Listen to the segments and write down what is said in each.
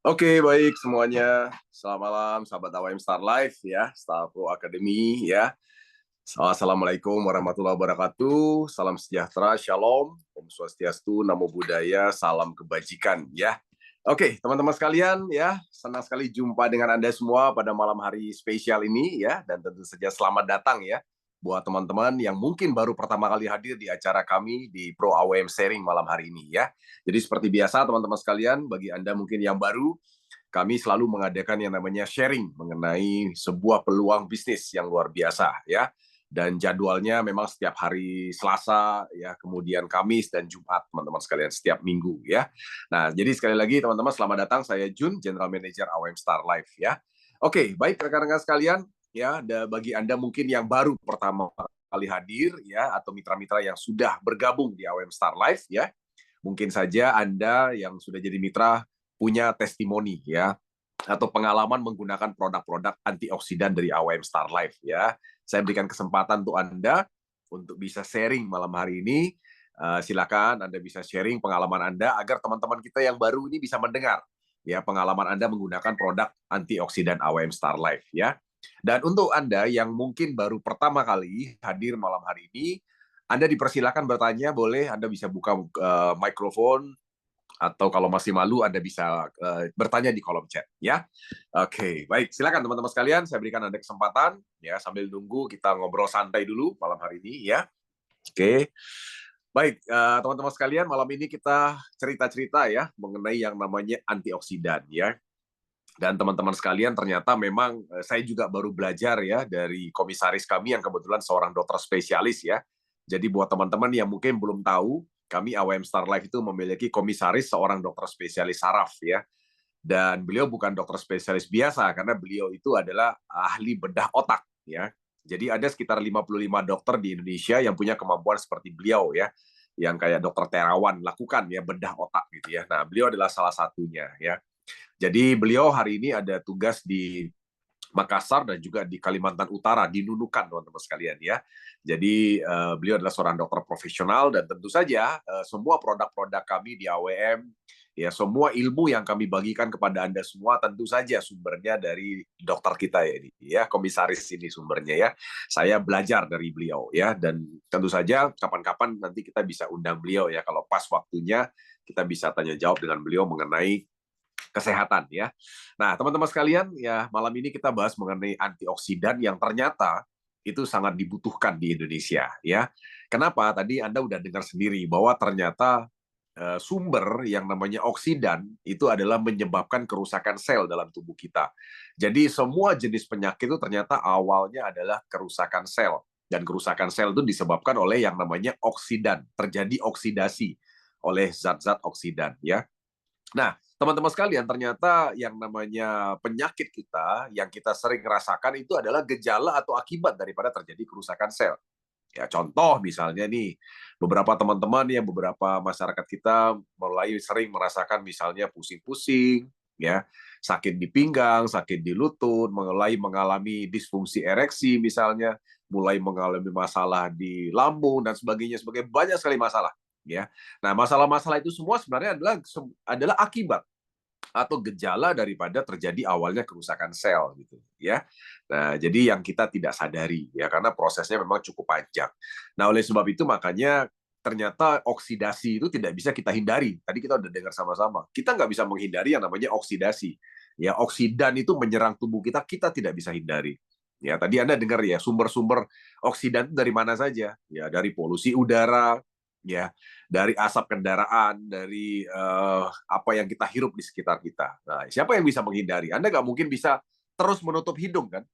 Oke, baik semuanya. Selamat malam, sahabat AWM Star Life ya, Star Pro Academy ya. Assalamualaikum warahmatullahi wabarakatuh. Salam sejahtera, shalom, Om Swastiastu, Namo Buddhaya, salam kebajikan ya. Oke, teman-teman sekalian ya, senang sekali jumpa dengan Anda semua pada malam hari spesial ini ya, dan tentu saja selamat datang ya buat teman-teman yang mungkin baru pertama kali hadir di acara kami di Pro AWM Sharing malam hari ini ya. Jadi seperti biasa teman-teman sekalian, bagi Anda mungkin yang baru, kami selalu mengadakan yang namanya sharing mengenai sebuah peluang bisnis yang luar biasa ya. Dan jadwalnya memang setiap hari Selasa ya, kemudian Kamis dan Jumat teman-teman sekalian setiap minggu ya. Nah, jadi sekali lagi teman-teman selamat datang, saya Jun, General Manager AWM Star Life ya. Oke, baik rekan-rekan sekalian ya, bagi Anda mungkin yang baru pertama kali hadir ya, atau mitra-mitra yang sudah bergabung di AWM Star Life ya, mungkin saja Anda yang sudah jadi mitra punya testimoni ya, atau pengalaman menggunakan produk-produk antioksidan dari AWM Star Life ya. Saya berikan kesempatan untuk Anda untuk bisa sharing malam hari ini. Silakan Anda bisa sharing pengalaman Anda agar teman-teman kita yang baru ini bisa mendengar ya pengalaman Anda menggunakan produk antioksidan AWM Star Life ya. Dan untuk Anda yang mungkin baru pertama kali hadir malam hari ini, Anda dipersilakan bertanya, boleh Anda bisa buka mikrofon, atau kalau masih malu Anda bisa bertanya di kolom chat ya. Oke, baik, silakan teman-teman sekalian, saya berikan Anda kesempatan ya sambil nunggu kita ngobrol santai dulu malam hari ini ya. Oke. Baik, teman-teman sekalian, malam ini kita cerita-cerita ya mengenai yang namanya antioksidan ya. Dan teman-teman sekalian, ternyata memang saya juga baru belajar ya dari komisaris kami yang kebetulan seorang dokter spesialis ya. Jadi buat teman-teman yang mungkin belum tahu, kami AWM Star Life itu memiliki komisaris seorang dokter spesialis saraf ya. Dan beliau bukan dokter spesialis biasa karena beliau itu adalah ahli bedah otak ya. Jadi ada sekitar 55 dokter di Indonesia yang punya kemampuan seperti beliau ya, yang kayak dokter Terawan lakukan ya bedah otak gitu ya. Nah, beliau adalah salah satunya ya. Jadi beliau hari ini ada tugas di Makassar dan juga di Kalimantan Utara, di Nunukan teman-teman sekalian ya. Jadi beliau adalah seorang dokter profesional dan tentu saja semua produk-produk kami di AWM ya, semua ilmu yang kami bagikan kepada Anda semua tentu saja sumbernya dari dokter kita ya ini ya, komisaris ini sumbernya ya. Saya belajar dari beliau ya, dan tentu saja kapan-kapan nanti kita bisa undang beliau ya, kalau pas waktunya kita bisa tanya jawab dengan beliau mengenai kesehatan ya. Nah, teman-teman sekalian, ya malam ini kita bahas mengenai antioksidan yang ternyata itu sangat dibutuhkan di Indonesia ya. Kenapa? Tadi Anda udah dengar sendiri bahwa ternyata sumber yang namanya oksidan itu adalah menyebabkan kerusakan sel dalam tubuh kita. Jadi semua jenis penyakit itu ternyata awalnya adalah kerusakan sel, dan kerusakan sel itu disebabkan oleh yang namanya oksidan, terjadi oksidasi oleh zat-zat oksidan ya. Nah, teman-teman sekalian, ternyata yang namanya penyakit kita, yang kita sering rasakan itu adalah gejala atau akibat daripada terjadi kerusakan sel. Ya, contoh misalnya nih, beberapa teman-teman yang beberapa masyarakat kita mulai sering merasakan misalnya pusing-pusing, ya, sakit di pinggang, sakit di lutut, mulai mengalami disfungsi ereksi misalnya, mulai mengalami masalah di lambung dan sebagainya, sebagai banyak sekali masalah. Ya, nah masalah-masalah itu semua sebenarnya adalah akibat atau gejala daripada terjadi awalnya kerusakan sel gitu ya. Nah, jadi yang kita tidak sadari ya, karena prosesnya memang cukup panjang. Nah, oleh sebab itu makanya ternyata oksidasi itu tidak bisa kita hindari. Tadi kita udah dengar sama-sama. Kita nggak bisa menghindari yang namanya oksidasi. Ya, oksidan itu menyerang tubuh kita, kita tidak bisa hindari. Ya, tadi Anda dengar ya, sumber-sumber oksidan itu dari mana saja? Ya, dari polusi udara, ya, dari asap kendaraan, dari apa yang kita hirup di sekitar kita. Nah, siapa yang bisa menghindari? Anda nggak mungkin bisa terus menutup hidung kan?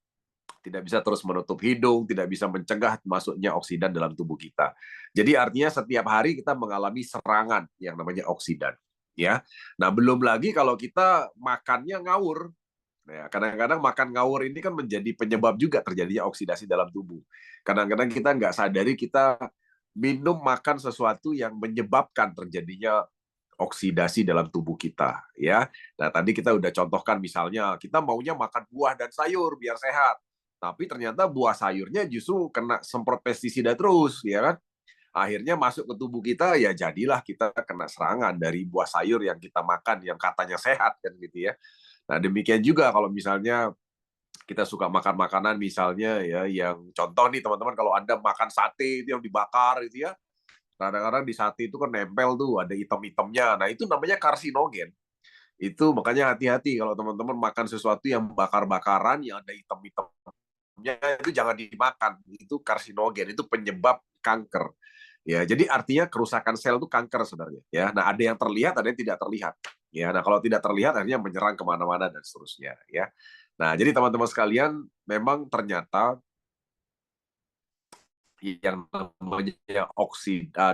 Tidak bisa terus menutup hidung, tidak bisa mencegah masuknya oksidan dalam tubuh kita. Jadi artinya setiap hari kita mengalami serangan yang namanya oksidan. Ya, nah belum lagi kalau kita makannya ngawur. Nah, kadang-kadang makan ngawur ini kan menjadi penyebab juga terjadinya oksidasi dalam tubuh. Kadang-kadang kita nggak sadari kita minum makan sesuatu yang menyebabkan terjadinya oksidasi dalam tubuh kita ya. Nah, tadi kita udah contohkan misalnya kita maunya makan buah dan sayur biar sehat. Tapi ternyata buah sayurnya justru kena semprot pestisida terus ya kan. akhirnya masuk ke tubuh kita, ya jadilah kita kena serangan dari buah sayur yang kita makan yang katanya sehat kan gitu ya. Nah, demikian juga kalau misalnya kita suka makan makanan misalnya ya yang contoh nih teman-teman, kalau Anda makan sate itu yang dibakar itu ya, kadang-kadang di sate itu kan nempel tuh ada item-itemnya. Nah, itu namanya karsinogen. Itu makanya hati-hati kalau teman-teman makan sesuatu yang bakar-bakaran yang ada item-itemnya, itu jangan dimakan. Itu karsinogen, itu penyebab kanker. Ya, jadi artinya kerusakan sel itu kanker sebenarnya. Ya, nah ada yang terlihat, ada yang tidak terlihat. Ya, nah kalau tidak terlihat akhirnya menyerang kemana-mana dan seterusnya. Ya, nah jadi teman-teman sekalian, memang ternyata yang namanya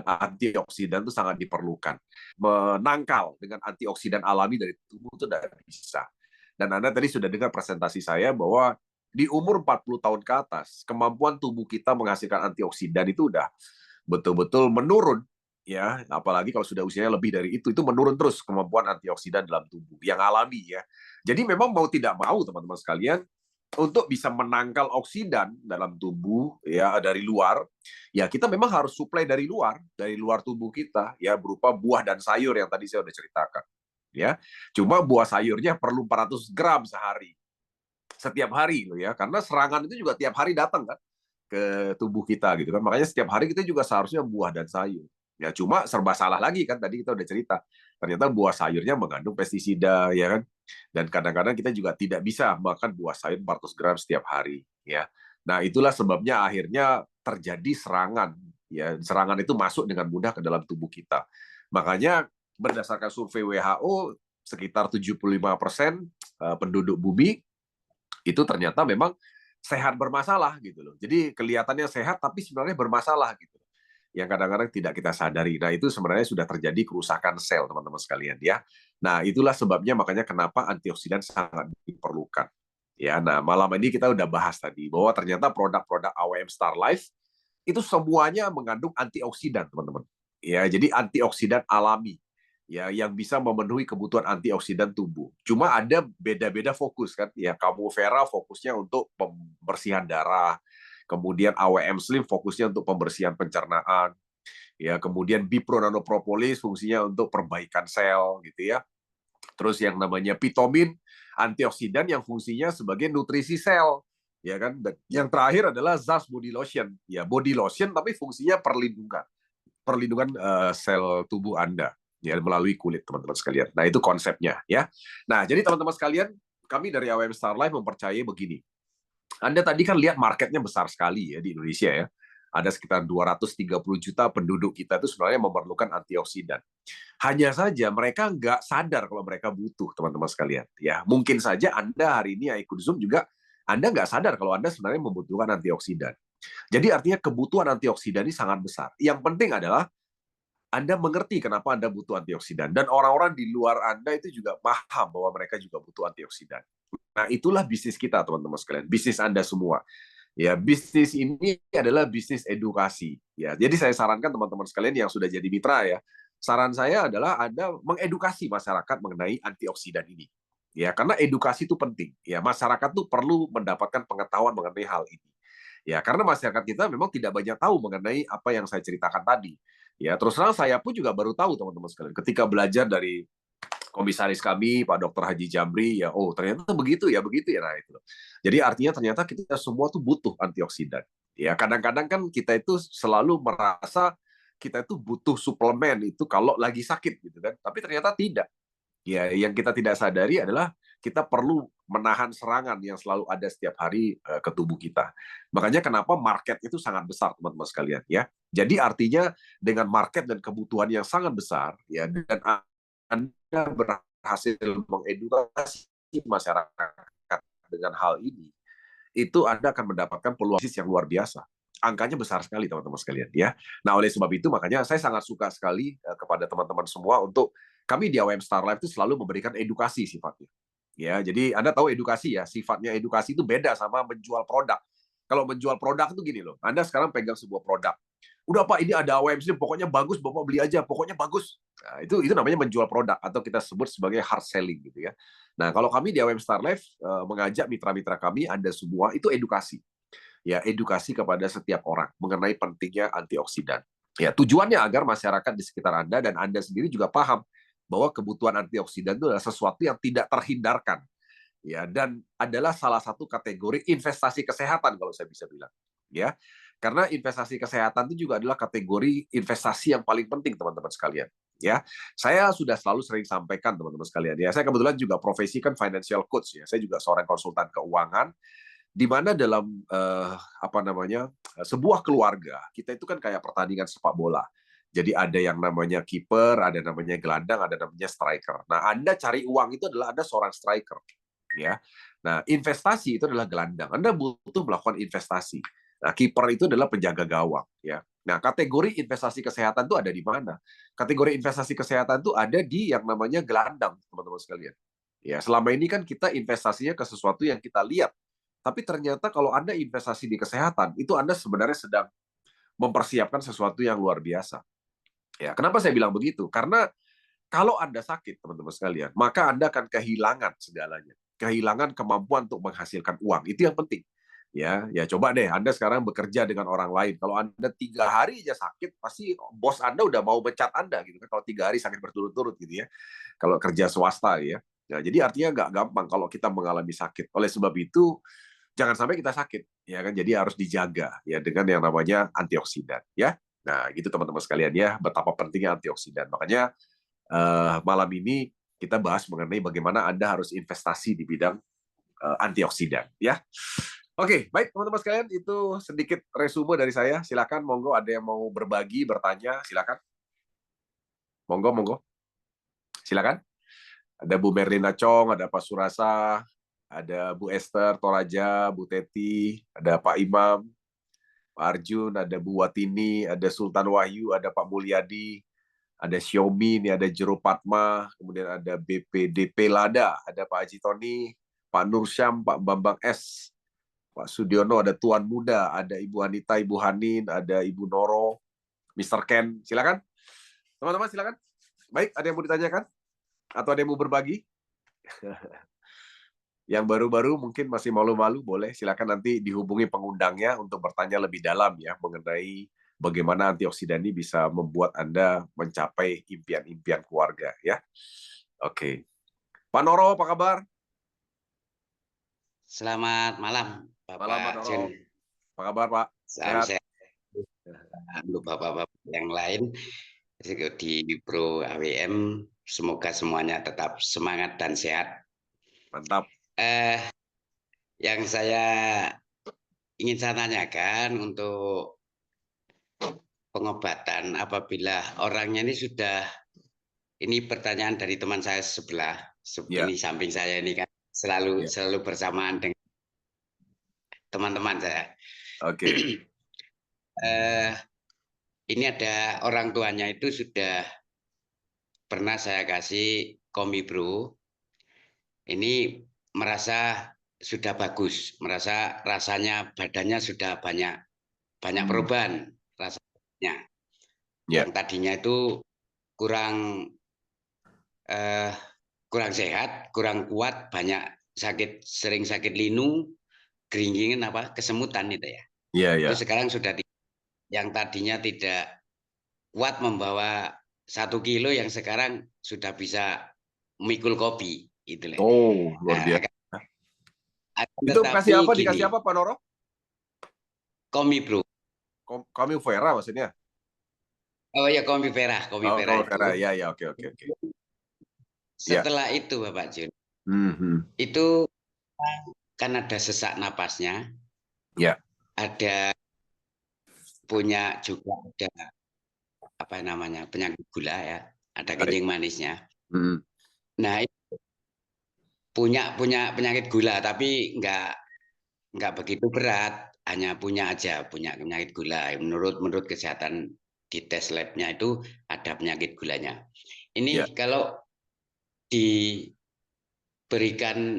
antioksidan itu sangat diperlukan. Menangkal dengan antioksidan alami dari tubuh itu tidak bisa. Dan Anda tadi sudah dengar presentasi saya bahwa di umur 40 tahun ke atas, kemampuan tubuh kita menghasilkan antioksidan itu udah betul-betul menurun. Ya, apalagi kalau sudah usianya lebih dari itu menurun terus kemampuan antioksidan dalam tubuh yang alami ya. Jadi memang mau tidak mau teman-teman sekalian, untuk bisa menangkal oksidan dalam tubuh ya dari luar, ya kita memang harus suplai dari luar tubuh kita ya, berupa buah dan sayur yang tadi saya sudah ceritakan ya. Cuma buah sayurnya perlu 400 gram sehari, setiap hari loh ya, karena serangan itu juga tiap hari datang kan ke tubuh kita gitu kan. Makanya setiap hari kita juga seharusnya buah dan sayur. Ya cuma serba salah lagi kan, tadi kita udah cerita. Ternyata buah sayurnya mengandung pestisida ya kan. Dan kadang-kadang kita juga tidak bisa makan buah sayur 400 gram setiap hari ya. Nah, itulah sebabnya akhirnya terjadi serangan ya. Serangan itu masuk dengan mudah ke dalam tubuh kita. Makanya berdasarkan survei WHO, sekitar 75% penduduk bumi itu ternyata memang sehat bermasalah gitu loh. Jadi kelihatannya sehat tapi sebenarnya bermasalah gitu. Yang kadang-kadang tidak kita sadari. Nah, itu sebenarnya sudah terjadi kerusakan sel, teman-teman sekalian ya. Nah, itulah sebabnya makanya kenapa antioksidan sangat diperlukan. Ya, nah malam ini kita udah bahas tadi bahwa ternyata produk-produk AWM Star Life itu semuanya mengandung antioksidan, teman-teman. Ya, jadi antioksidan alami ya yang bisa memenuhi kebutuhan antioksidan tubuh. Cuma ada beda-beda fokus kan. Ya, kamu Vera fokusnya untuk pembersihan darah, kemudian AWM Slim fokusnya untuk pembersihan pencernaan, ya, kemudian Bipro Nanopropolis fungsinya untuk perbaikan sel gitu ya. Terus yang namanya Pitomin antioksidan yang fungsinya sebagai nutrisi sel, ya kan. Dan yang terakhir adalah Zast Body Lotion, ya body lotion tapi fungsinya perlindungan sel tubuh Anda ya melalui kulit, teman-teman sekalian. Nah, itu konsepnya ya. Nah, jadi teman-teman sekalian, kami dari AWM Star Life mempercayai begini. Anda tadi kan lihat marketnya besar sekali ya di Indonesia ya. Ada sekitar 230 juta penduduk kita itu sebenarnya memerlukan antioksidan. Hanya saja mereka nggak sadar kalau mereka butuh, teman-teman sekalian. Ya, mungkin saja Anda hari ini ikut Zoom juga, Anda nggak sadar kalau Anda sebenarnya membutuhkan antioksidan. Jadi artinya kebutuhan antioksidan ini sangat besar. Yang penting adalah Anda mengerti kenapa Anda butuh antioksidan. Dan orang-orang di luar Anda itu juga paham bahwa mereka juga butuh antioksidan. Nah, itulah bisnis kita, teman-teman sekalian. Bisnis Anda semua. Ya, bisnis ini adalah bisnis edukasi. Ya, jadi saya sarankan teman-teman sekalian yang sudah jadi mitra ya, saran saya adalah Anda mengedukasi masyarakat mengenai antioksidan ini. Ya, karena edukasi itu penting. Ya, masyarakat tuh perlu mendapatkan pengetahuan mengenai hal ini. Ya, karena masyarakat kita memang tidak banyak tahu mengenai apa yang saya ceritakan tadi. Ya, terus terang saya pun juga baru tahu, teman-teman sekalian, ketika belajar dari komisaris kami Pak Dr. Haji Jamri, ya oh ternyata begitu ya, nah itu. Jadi artinya ternyata kita semua tuh butuh antioksidan. Ya, kadang-kadang kan kita itu selalu merasa kita itu butuh suplemen itu kalau lagi sakit gitu kan, tapi ternyata tidak. Ya, yang kita tidak sadari adalah kita perlu menahan serangan yang selalu ada setiap hari ke tubuh kita. Makanya kenapa market itu sangat besar, teman-teman sekalian ya. Jadi artinya dengan market dan kebutuhan yang sangat besar ya, dan Anda berhasil mengedukasi masyarakat dengan hal ini, itu Anda akan mendapatkan peluang bisnis yang luar biasa. Angkanya besar sekali, teman-teman sekalian ya. Nah, oleh sebab itu makanya saya sangat suka sekali kepada teman-teman semua untuk kami di AWM Star Life itu selalu memberikan edukasi sifatnya. Ya, jadi Anda tahu edukasi ya, sifatnya edukasi itu beda sama menjual produk. Kalau menjual produk itu gini loh, Anda sekarang pegang sebuah produk. Udah Pak, ini ada AWM sini, pokoknya bagus, Bapak beli aja, pokoknya bagus. Nah, itu namanya menjual produk atau kita sebut sebagai hard selling gitu ya. Nah, kalau kami di AWM Star Life mengajak mitra-mitra kami, Anda semua itu edukasi. Ya, edukasi kepada setiap orang mengenai pentingnya antioksidan. Ya, tujuannya agar masyarakat di sekitar Anda dan Anda sendiri juga paham bahwa kebutuhan antioksidan itu adalah sesuatu yang tidak terhindarkan, ya, dan adalah salah satu kategori investasi kesehatan kalau saya bisa bilang, ya. Karena investasi kesehatan itu juga adalah kategori investasi yang paling penting, teman-teman sekalian, ya. Saya sudah selalu sering sampaikan, teman-teman sekalian, ya. Saya kebetulan juga profesi kan financial coach, ya. Saya juga seorang konsultan keuangan, di mana dalam apa namanya, sebuah keluarga kita itu kan kayak pertandingan sepak bola. Jadi ada yang namanya kiper, ada namanya gelandang, ada namanya striker. Nah, Anda cari uang itu adalah Anda seorang striker, ya. Nah, investasi itu adalah gelandang. Anda butuh melakukan investasi. Nah, kiper itu adalah penjaga gawang, ya. Nah, kategori investasi kesehatan itu ada di mana? Kategori investasi kesehatan itu ada di yang namanya gelandang, teman-teman sekalian. Ya, selama ini kan kita investasinya ke sesuatu yang kita lihat, tapi ternyata kalau Anda investasi di kesehatan, itu Anda sebenarnya sedang mempersiapkan sesuatu yang luar biasa. Ya, kenapa saya bilang begitu? Karena kalau Anda sakit, teman-teman sekalian, maka Anda akan kehilangan segalanya. Kehilangan kemampuan untuk menghasilkan uang. Itu yang penting. Ya, coba deh Anda sekarang bekerja dengan orang lain. Kalau Anda 3 hari aja sakit, pasti bos Anda udah mau pecat Anda gitu kan. Kalau 3 hari sakit berturut-turut gitu ya. Kalau kerja swasta ya. Nah, jadi artinya nggak gampang kalau kita mengalami sakit. Oleh sebab itu, jangan sampai kita sakit, ya kan? Jadi harus dijaga ya dengan yang namanya antioksidan, ya. Nah, gitu teman-teman sekalian ya, betapa pentingnya antioksidan. Makanya malam ini kita bahas mengenai bagaimana Anda harus investasi di bidang antioksidan, ya. Oke, baik teman-teman sekalian, itu sedikit resume dari saya. Silakan, monggo ada yang mau berbagi, bertanya, silakan. Monggo, monggo. Silakan. Ada Bu Merlina Chong, ada Pak Surasa, ada Bu Esther Toraja, Bu Teti, ada Pak Imam, Pak Arjun, ada Bu Watini, ada Sultan Wahyu, ada Pak Mulyadi, ada Xiaomi, ini ada Jero Padma, kemudian ada BPDP Lada, ada Pak Haji Tony, Pak Nur Syam, Pak Bambang S, Pak Sudiono, ada Tuan Muda, ada Ibu Anita, Ibu Hanin, ada Ibu Noro, Mr. Ken. Silakan. Teman-teman silakan. Baik, ada yang mau ditanyakan? Atau ada yang mau berbagi? Yang baru-baru mungkin masih malu-malu, boleh silakan nanti dihubungi pengundangnya untuk bertanya lebih dalam ya mengenai bagaimana antioksidan ini bisa membuat Anda mencapai impian-impian keluarga ya. Oke. Pak Noro, apa kabar? Selamat malam, Malam Pak Bapak Noro. Jun. Apa kabar Pak? Salam Sehat? sehat untuk Bapak-Bapak yang lain di Pro AWM. Semoga semuanya tetap semangat dan sehat. Mantap. Eh, yang saya ingin saya tanyakan untuk pengobatan apabila orangnya ini sudah, ini pertanyaan dari teman saya sebelah, Ya, ini samping saya ini kan ya. selalu bersamaan dengan teman-teman saya. Oke. Ini ada orang tuanya itu sudah pernah saya kasih Komibro. Ini merasa sudah bagus, merasa rasanya badannya sudah banyak perubahan rasanya. Ya. Yang tadinya itu kurang kurang sehat, kurang kuat, banyak sakit, sering sakit linu, keringgingan kesemutan itu ya. Iya, ya. Itu sekarang sudah yang tadinya tidak kuat membawa 1 kilo, yang sekarang sudah bisa memikul kopi itu. Oh, luar Nah, biasa. Itu kasih tetapi apa? gini, Dikasih apa Pak Noro? Komibro. Kami Vera maksudnya. Oh ya, Komi Oh, Vera Kami itu. Vera. Ya, ya, oke, oke, oke. Ya. Setelah itu Bapak Jun, Hmm. itu kan ada sesak napasnya, Ya. ada punya juga ada penyakit gula ya, ada Baik. kencing manisnya. Hmm. Nah, punya penyakit gula tapi nggak begitu berat, hanya punya penyakit gula. Menurut kesehatan di tes labnya itu ada penyakit gulanya. Ya. Ini kalau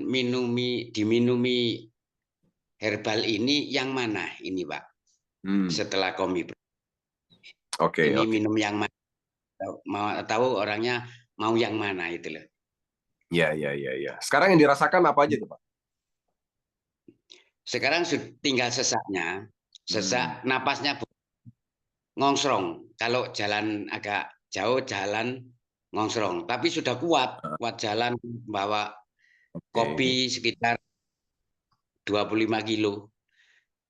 diminumi herbal ini yang mana ini Pak? Setelah Komibro Oke, ini oke. minum yang mana? Mau tahu orangnya mau yang mana itu loh. Ya, ya, ya, ya. Sekarang yang dirasakan apa aja tuh Pak? Sekarang tinggal sesaknya, sesak napasnya ngongsrong. Kalau jalan agak jauh jalan ngongsrong, tapi sudah kuat jalan bawa Oke. kopi sekitar 25 kilo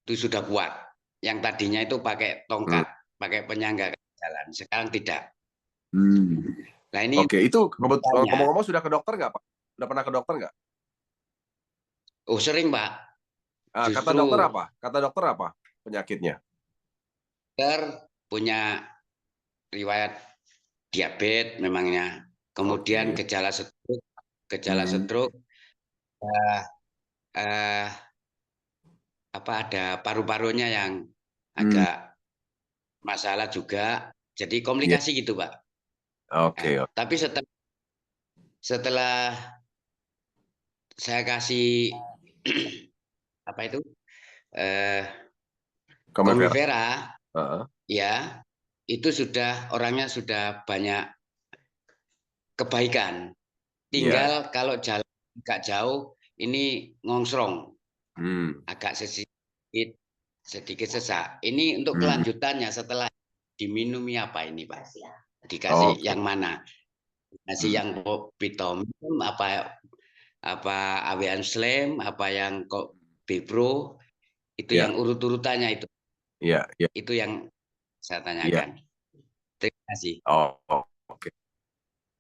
itu sudah kuat. Yang tadinya itu pakai Hmm. tongkat, pakai penyangga jalan, sekarang tidak. Hmm. Nah ini Oke, itu misalnya, ngomong-ngomong sudah ke dokter nggak, Pak? Sudah pernah ke dokter nggak? oh sering Pak, Kata justru dokter apa? Kata dokter apa penyakitnya? dokter punya riwayat diabetes memangnya, kemudian Oke. gejala Hmm. stroke, eh, eh, apa ada paru-parunya yang Hmm. agak masalah juga, jadi Iya. komplikasi gitu Pak. Nah, Oke. Oke. tapi setelah saya kasih apa itu eh, Komivera. Comivera, Heeh. ya itu sudah orangnya sudah banyak kebaikan. Iya. Tinggal kalau jalan agak jauh ini ngongsrong, Hmm. agak sedikit sesak. Ini untuk Hmm. kelanjutannya setelah diminumi apa ini Pak? Dikasih Oke. yang mana? Dikasih Hmm. yang vitamin apa AWN Slam, apa yang kok Bepro, itu Iya. yang urut-urutannya Iya. Iya. itu yang saya Iya. tanyakan. Terima kasih. Oh, oke.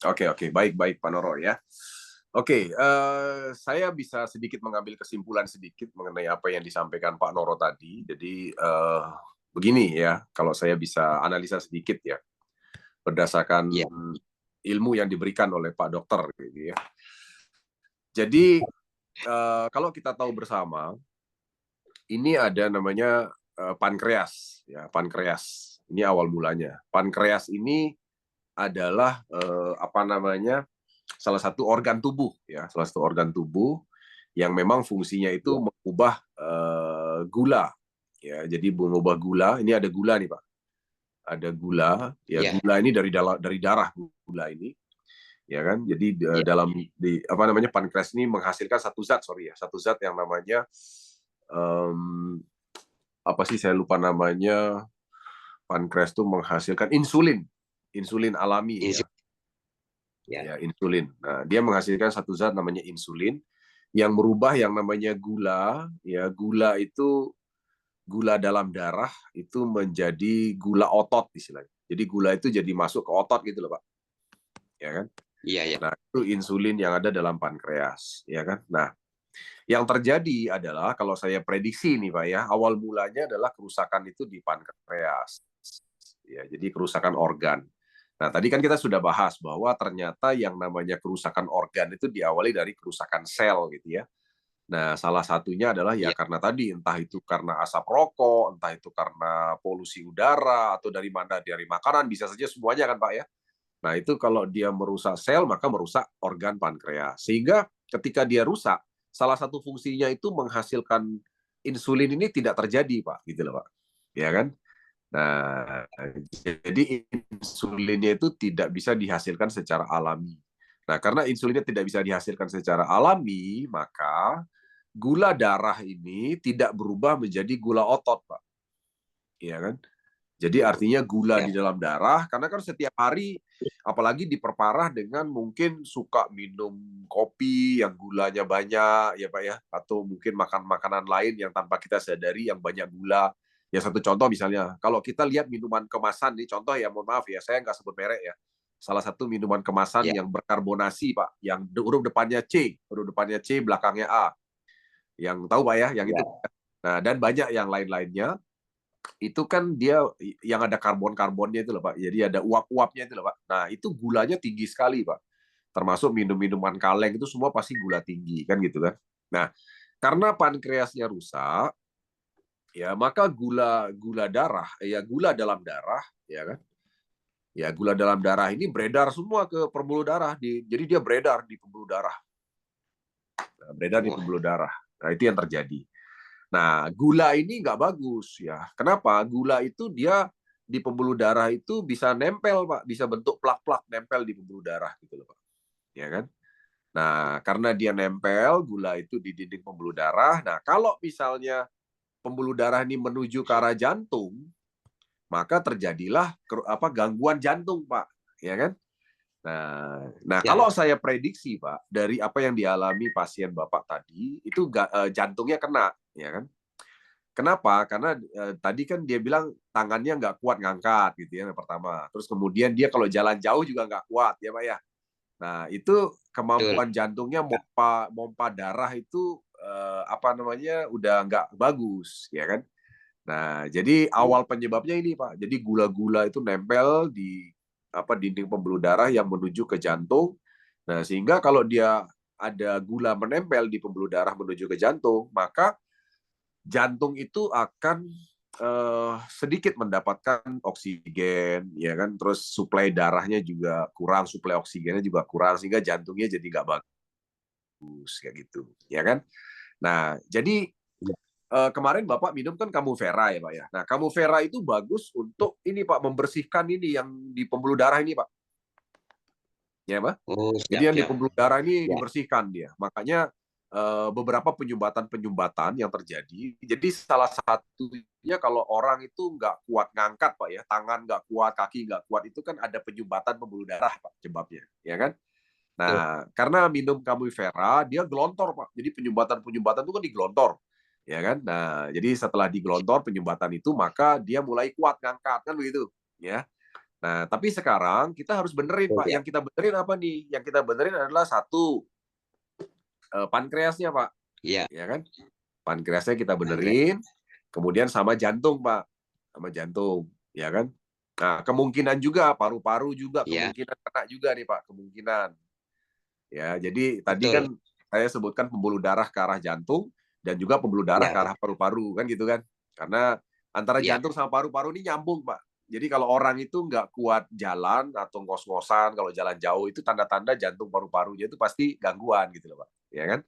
Oke, oke. Baik, baik, Pak Noro ya. Oke, saya bisa sedikit mengambil kesimpulan sedikit mengenai apa yang disampaikan Pak Noro tadi. Jadi, begini ya, kalau saya bisa analisa sedikit ya, berdasarkan Ya, ilmu yang diberikan oleh Pak Dokter gitu ya. Jadi, kalau kita tahu bersama, ini ada namanya pankreas ya, pankreas. Ini awal mulanya. Pankreas ini adalah apa namanya, salah satu organ tubuh ya, salah satu organ tubuh yang memang fungsinya itu ya, mengubah gula ya. Jadi mengubah gula. Ini ada gula nih Pak, ada gula ya. ya, Gula ini dari darah, gula ini ya kan. Jadi ya, dalam di apa namanya, pankreas ini menghasilkan satu zat, sorry ya, satu zat yang namanya um, apa sih, saya lupa namanya. Pankreas itu menghasilkan insulin, insulin alami ya, ya, ya insulin. Nah, dia menghasilkan satu zat namanya insulin yang merubah yang namanya gula, ya gula itu, gula dalam darah itu menjadi gula otot istilahnya. Jadi gula itu jadi masuk ke otot gitu loh Pak, ya kan? iya, ya, Nah, itu insulin yang ada dalam pankreas, ya kan? Nah, yang terjadi adalah kalau saya prediksi nih Pak ya, awal mulanya adalah kerusakan itu di pankreas. Ya, jadi kerusakan organ. Nah, tadi kan kita sudah bahas bahwa ternyata yang namanya kerusakan organ itu diawali dari kerusakan sel gitu ya. Nah, salah satunya adalah ya ya, karena tadi, entah itu karena asap rokok, entah itu karena polusi udara, atau dari mana, dari makanan, bisa saja semuanya kan Pak ya. Nah, itu kalau dia merusak sel, maka merusak organ pankreas. Sehingga ketika dia rusak, salah satu fungsinya itu menghasilkan insulin ini tidak terjadi Pak, gitu loh Pak. Ya kan? Nah, jadi insulinnya itu tidak bisa dihasilkan secara alami. Nah, karena insulinnya tidak bisa dihasilkan secara alami, maka gula darah ini tidak berubah menjadi gula otot, Pak. Iya kan? Jadi artinya gula ya, di dalam darah, karena kan setiap hari, apalagi diperparah dengan mungkin suka minum kopi yang gulanya banyak, ya Pak ya, atau mungkin makan makanan lain yang tanpa kita sadari yang banyak gula. Ya satu contoh misalnya, kalau kita lihat minuman kemasan nih, contoh ya, mohon maaf ya, saya nggak sebut merek ya. Salah satu minuman kemasan ya, yang berkarbonasi Pak, yang huruf depannya C, huruf depannya C, belakangnya A. Yang tahu Pak ya, yang itu. ya, Nah, dan banyak yang lain-lainnya itu kan dia yang ada karbon-karbonnya itu loh Pak. Jadi ada uap-uapnya itu loh Pak. Nah, itu gulanya tinggi sekali Pak. Termasuk minum-minuman kaleng itu semua pasti gula tinggi kan gitu kan. Nah, karena pankreasnya rusak, ya maka gula gula darah, ya gula dalam darah, ya kan. Ya gula dalam darah ini beredar semua ke pembuluh darah, jadi dia beredar di pembuluh darah. Nah, beredar di wah, pembuluh darah. Nah, itu yang terjadi. Nah, gula ini nggak bagus ya. Kenapa? Gula itu dia di pembuluh darah itu bisa nempel, Pak. Bisa bentuk plak-plak nempel di pembuluh darah gitu loh, Pak. Ya kan? Nah, karena dia nempel, gula itu di dinding pembuluh darah. Nah, kalau misalnya pembuluh darah ini menuju ke arah jantung, maka terjadilah gangguan jantung, Pak, ya kan? Nah, Ya, kalau saya prediksi, Pak, dari apa yang dialami pasien Bapak tadi, itu jantungnya kena, ya kan? Kenapa? Karena tadi kan dia bilang tangannya nggak kuat ngangkat, gitu ya, yang pertama. Terus kemudian dia kalau jalan jauh juga nggak kuat, ya Pak ya. Nah, itu betul. kemampuan jantungnya mompa darah itu udah nggak bagus, ya kan? Nah, jadi awal penyebabnya ini, Pak. Jadi gula-gula itu nempel di dinding pembuluh darah yang menuju ke jantung. Nah, sehingga kalau dia ada gula menempel di pembuluh darah menuju ke jantung, maka jantung itu akan sedikit mendapatkan oksigen, ya kan? Terus suplai darahnya juga kurang, suplai oksigennya juga kurang, sehingga jantungnya jadi nggak bagus, kayak gitu, ya kan? Nah, jadi kemarin Bapak minum kan Kamu Vera ya Pak ya. Nah, Kamu Vera itu bagus untuk ini Pak, membersihkan ini yang di pembuluh darah ini Pak. Ya Pak. Oh, Jadi siap, yang di siap. pembuluh darah ini Ya, dibersihkan dia. Makanya beberapa penyumbatan-penyumbatan yang terjadi. Jadi salah satunya kalau orang itu nggak kuat ngangkat Pak ya, tangan nggak kuat, kaki nggak kuat, itu kan ada penyumbatan pembuluh darah Pak penyebabnya, ya kan? betul. Nah, karena minum Camui Vera, dia gelontor, Pak. Jadi penyumbatan-penyumbatan itu kan digelontor. Ya kan? Nah, jadi setelah digelontor penyumbatan itu, maka dia mulai kuat ngangkat, kan begitu. Ya. Nah, tapi sekarang kita harus benerin, Betul, Pak. ya. Yang kita benerin apa nih? Yang kita benerin adalah satu, pankreasnya, Pak. Iya, Ya kan? Pankreasnya kita pankreas. benerin, kemudian sama jantung, Pak. Sama jantung, ya kan? Nah, kemungkinan juga paru-paru juga Iya, kemungkinan kena juga nih, Pak, kemungkinan. Ya, jadi tadi kan betul. saya sebutkan pembuluh darah ke arah jantung dan juga pembuluh darah Ya, ke arah paru-paru kan gitu kan. Karena antara ya, jantung sama paru-paru ini nyambung, Pak. Jadi kalau orang itu nggak kuat jalan atau ngos-ngosan kalau jalan jauh itu tanda-tanda jantung paru-parunya itu pasti gangguan gitu loh, Pak. Ya kan?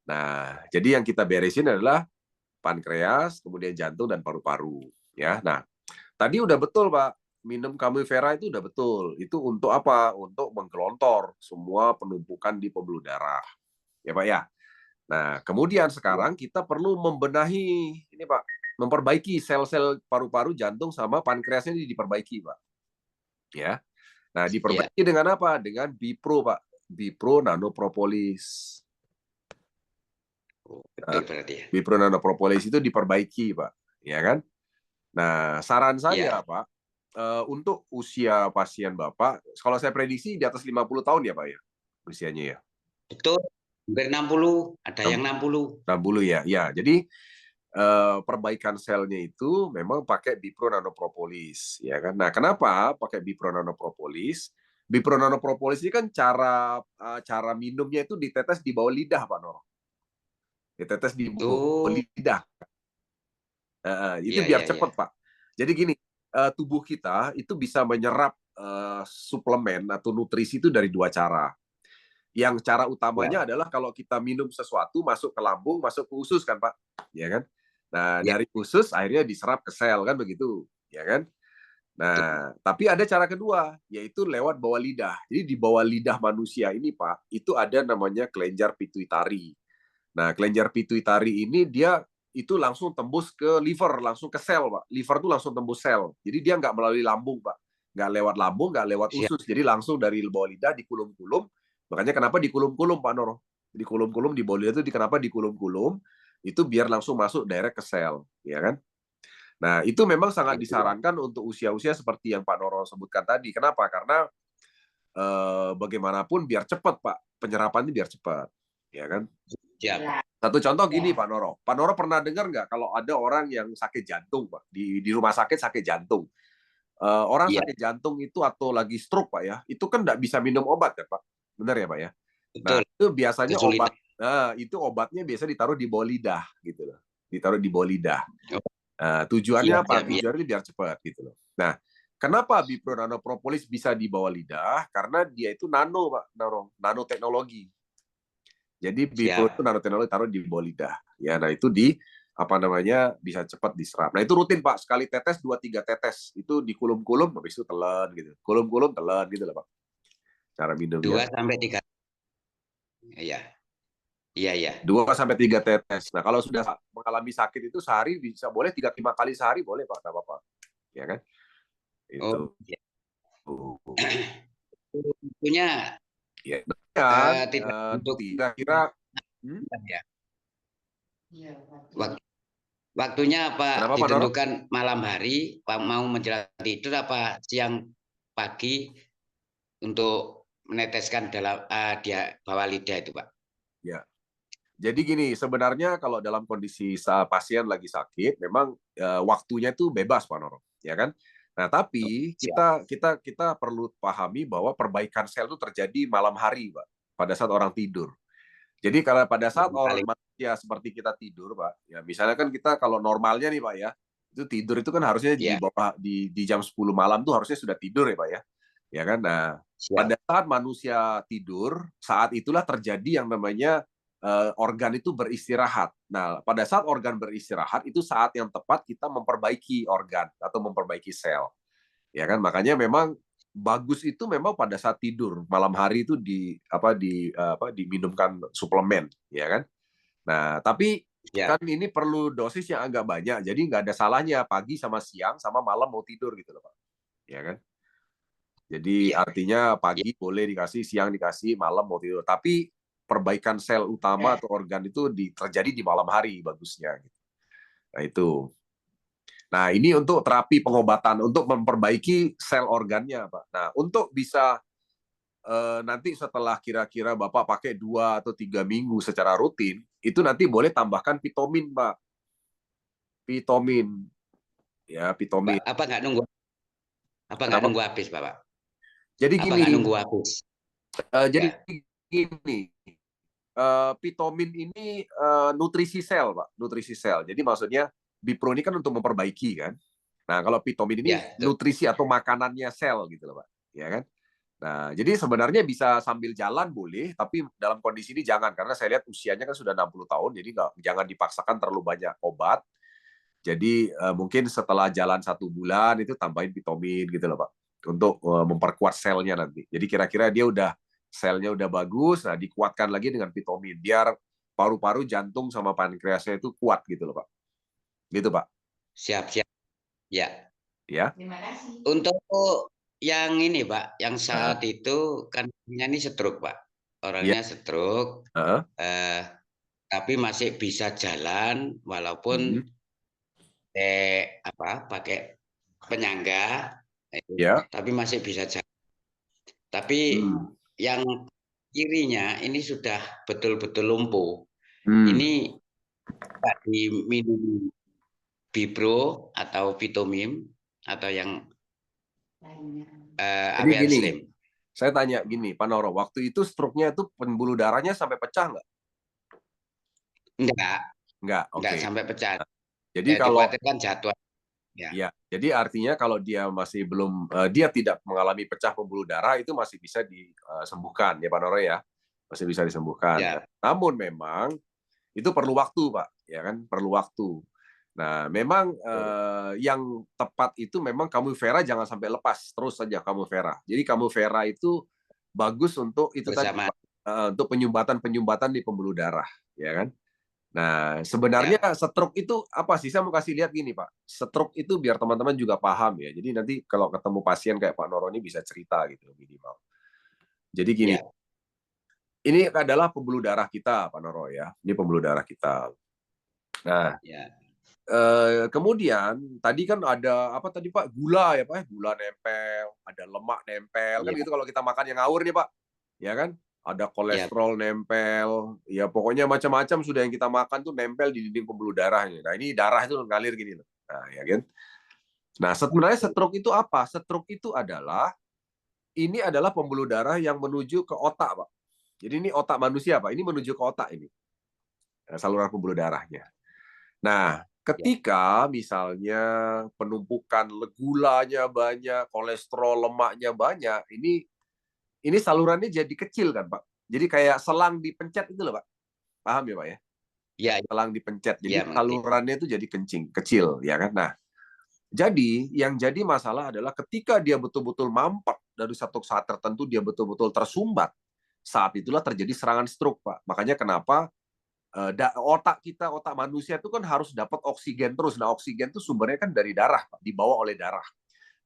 Nah, jadi yang kita beresin adalah pankreas, kemudian jantung dan paru-paru, ya. Nah, tadi udah betul, Pak. Minum Camifera itu udah betul. Itu untuk apa? Untuk menggelontor semua penumpukan di pembuluh darah. Ya, Pak ya. Nah, kemudian ya. sekarang kita perlu membenahi ini, Pak. Memperbaiki sel-sel paru-paru, jantung sama pankreasnya ini diperbaiki, Pak. Ya. Nah, Ya. diperbaiki dengan apa? Dengan Bipro, Pak. Bipro Nanopropolis. Oh, Nah, betul berarti ya. Bipro Nanopropolis itu diperbaiki, Pak. Ya kan? Nah, saran saya, Ya, Pak, untuk usia pasien Bapak, kalau saya prediksi di atas 50 tahun ya, Pak, ya? Usianya ya? betul. Hampir 60, ada yang 60. 60 ya? Ya, jadi perbaikan selnya itu memang pakai Bipro Nanopropolis, ya kan? Nah, kenapa pakai Bipro Nanopropolis? Bipro Nanopropolis ini kan cara minumnya itu ditetes di bawah lidah, Pak Noro. Ditetes di bawah Oh, lidah. Itu iya, biar iya, iya. cepat, Pak. Jadi gini, tubuh kita itu bisa menyerap suplemen atau nutrisi itu dari dua cara. Yang cara Ya, utamanya adalah kalau kita minum sesuatu masuk ke lambung, masuk ke usus kan, Pak, ya kan? Nah, ya, dari usus akhirnya diserap ke sel kan begitu, ya kan? betul. Nah, tapi ada cara kedua, yaitu lewat bawah lidah. Jadi di bawah lidah manusia ini, Pak, itu ada namanya kelenjar pituitari. Nah, kelenjar pituitari ini dia itu langsung tembus ke liver, langsung ke sel, Pak. Liver itu langsung tembus sel. Jadi dia nggak melalui lambung, Pak. Nggak lewat lambung, nggak lewat Siap. usus. Jadi langsung dari bawah lidah dikulum-kulum. Makanya kenapa dikulum-kulum, Pak Noro? Dikulum-kulum di bawah lidah itu kenapa dikulum-kulum? Itu biar langsung masuk direct ke sel, ya kan? Nah, itu memang sangat Itu ya. disarankan untuk usia-usia seperti yang Pak Noro sebutkan tadi. Kenapa? Karena bagaimanapun biar cepat, Pak. Penyerapannya biar cepat, ya kan? Siap. Satu contoh gini, Pak Noro. Pak Noro pernah dengar nggak kalau ada orang yang sakit jantung, Pak, di rumah sakit sakit jantung. Orang Iya, sakit jantung itu atau lagi stroke, Pak ya, itu kan nggak bisa minum obat kan, Pak? Benar ya, Pak ya? Nah, betul. itu biasanya Kesulitan. itu obatnya biasa ditaruh di bawah lidah, gitu loh. Ditaruh di bawah lidah. Oh, Tujuannya siap, apa? siap, iya. Tujuannya biar cepat, gitu loh. Nah, kenapa Bipro Nanopropolis bisa di bawah lidah? Karena dia itu nano, Pak, nanoteknologi. Jadi Bipro itu Siap. nanoteknologi taruh di bawah lidah. Ya, nah itu bisa cepat diserap. Nah itu rutin Pak, sekali tetes 2-3 tetes itu dikulum-kulum, habis itu telan gitu. Kulum-kulum telan gitu lah Pak. Cara minumnya. 2 sampai 3. Iya, iya, iya. 2-3 tetes. Nah kalau sudah mengalami sakit itu sehari bisa boleh 3-5 kali sehari boleh Pak, nggak apa-apa. ya kan? Oh, Itu. ya. Punya Ya, kan tidak untuk kira-kira ya. Waktunya apa kenapa Pak Noro? ditentukan malam hari, mau menjelang tidur apa siang pagi untuk meneteskan dalam dia bawah lidah itu, Pak? Ya. Jadi gini, sebenarnya kalau dalam kondisi pasien lagi sakit, memang waktunya itu bebas, Pak Noro, ya kan? Nah, Oh, tapi siap. kita perlu pahami bahwa perbaikan sel itu terjadi malam hari, Pak, pada saat orang tidur. Jadi kalau pada saat Yang orang paling manusia seperti kita tidur, Pak, ya misalnya kan kita kalau normalnya nih, Pak ya, itu tidur itu kan harusnya di ya, bawah di jam 10 malam tuh harusnya sudah tidur ya, Pak ya. Ya kan? Nah, siap. pada saat manusia tidur, saat itulah terjadi yang namanya organ itu beristirahat. Nah, pada saat organ beristirahat itu saat yang tepat kita memperbaiki organ atau memperbaiki sel. Ya kan? Makanya memang bagus itu memang pada saat tidur. Malam hari itu diminumkan suplemen, ya kan? Nah, tapi Ya, kan ini perlu dosis yang agak banyak. Jadi nggak ada salahnya pagi sama siang sama malam mau tidur gitu loh, Pak. Ya kan? Jadi ya, artinya ya, pagi boleh dikasih, siang dikasih, malam mau tidur. Tapi perbaikan sel utama atau organ itu terjadi di malam hari bagusnya. Nah itu. Nah ini untuk terapi pengobatan untuk memperbaiki sel organnya, Pak. Nah untuk bisa nanti setelah kira-kira Bapak pakai 2 atau 3 minggu secara rutin, itu nanti boleh tambahkan vitamin, Pak. Vitamin, ya Pak. vitamin. Apa nggak Kenapa? nunggu habis, Pak? Jadi Apa gini, nggak nunggu habis? jadi Ya, gini, vitamin ini nutrisi sel, Pak, nutrisi sel. Jadi maksudnya Bipro ini kan untuk memperbaiki kan. Nah, kalau vitamin ini ya, betul. nutrisi atau makanannya sel gitu loh, Pak. Ya kan? Nah, jadi sebenarnya bisa sambil jalan boleh, tapi dalam kondisi ini jangan karena saya lihat usianya kan sudah 60 tahun, jadi jangan dipaksakan terlalu banyak obat. Jadi mungkin setelah jalan 1 bulan itu tambahin vitamin gitu loh, Pak, untuk memperkuat selnya nanti. Jadi kira-kira dia udah selnya udah bagus, nah dikuatkan lagi dengan vitamin biar paru-paru, jantung sama pankreasnya itu kuat gitu loh, Pak. Gitu, Pak. Siap, siap. Ya. Ya. Untuk yang ini, Pak, yang Heeh. saat itu kan ini stroke, Pak. Ya. Orangnya stroke, Heeh. eh, tapi masih bisa jalan walaupun Mhm. pakai penyangga, Ya. tapi masih bisa jalan. Tapi Hmm. yang kirinya ini sudah betul-betul lumpuh. Hmm. Ini Pak, diminum Bipro atau Vitamin atau yang Jadi AWL gini, Slim? saya tanya gini, Pak Noro, waktu itu stroke-nya itu pembuluh darahnya sampai pecah nggak? Enggak, Nggak, enggak oke. sampai pecah. Jadi Ya, kalau dikhawatirkan jatuh. Ya, ya, jadi artinya kalau dia masih belum dia tidak mengalami pecah pembuluh darah itu masih bisa disembuhkan ya Pak Noro ya. Masih bisa disembuhkan. ya, Namun memang itu perlu waktu, Pak, ya kan? Perlu waktu. Nah, memang yang tepat itu memang kamu Vera jangan sampai lepas, terus saja kamu Vera. Jadi kamu Vera itu bagus untuk itu tadi bersama. Pak, untuk penyumbatan-penyumbatan di pembuluh darah, ya kan? Nah, sebenarnya Ya, stroke itu apa sih? Saya mau kasih lihat gini, Pak. Stroke itu biar teman-teman juga paham ya. Jadi nanti kalau ketemu pasien kayak Pak Noro ini bisa cerita gitu minimal. Jadi gini, ya, ini adalah pembuluh darah kita, Pak Noro ya. Ini pembuluh darah kita. Nah, ya, kemudian tadi kan ada apa tadi Pak? Gula ya Pak, gula nempel, ada lemak nempel, kan ya, gitu kalau kita makan yang ngawur nih Pak, ya kan? Ada ya, kolesterol nempel, ya pokoknya macam-macam sudah yang kita makan tuh nempel di dinding pembuluh darahnya. Nah ini darah itu ngalir gini loh. Nah ya kan? Nah sebenarnya stroke itu apa? Stroke itu adalah pembuluh darah yang menuju ke otak Pak. Jadi ini otak manusia Pak, ini menuju ke otak ini saluran pembuluh darahnya. Nah, ya. ketika misalnya penumpukan gulanya banyak, kolesterol, lemaknya banyak, ini salurannya jadi kecil kan, Pak. Jadi kayak selang dipencet itu loh, Pak. Paham ya, Pak ya? Ya, Selang dipencet. Jadi ya, mengerti. salurannya itu jadi kencing, kecil, ya kan? Nah, jadi yang jadi masalah adalah ketika dia betul-betul mampet dari satu saat tertentu dia betul-betul tersumbat, saat itulah terjadi serangan stroke, Pak. Makanya kenapa otak kita, otak manusia itu kan harus dapat oksigen terus. Nah, oksigen itu sumbernya kan dari darah, Pak, dibawa oleh darah.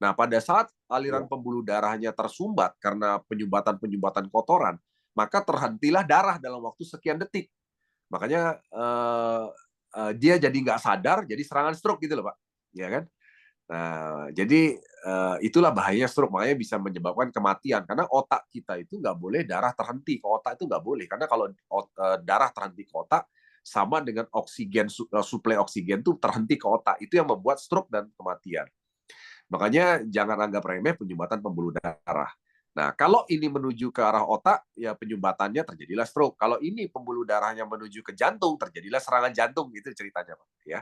Nah, pada saat aliran pembuluh darahnya tersumbat karena penyumbatan kotoran, maka terhentilah darah dalam waktu sekian detik. Makanya dia jadi nggak sadar, jadi serangan stroke gitu loh, Pak. Ya kan? Nah, jadi itulah bahayanya stroke, makanya bisa menyebabkan kematian. Karena otak kita itu nggak boleh darah terhenti ke otak, itu nggak boleh. Karena kalau darah terhenti ke otak, sama dengan oksigen, suplai oksigen itu terhenti ke otak. Itu yang membuat stroke dan kematian. Makanya jangan anggap remeh penyumbatan pembuluh darah. Nah, kalau ini menuju ke arah otak, ya penyumbatannya terjadilah stroke. Kalau ini pembuluh darahnya menuju ke jantung, terjadilah serangan jantung. Itu ceritanya, Pak. Ya.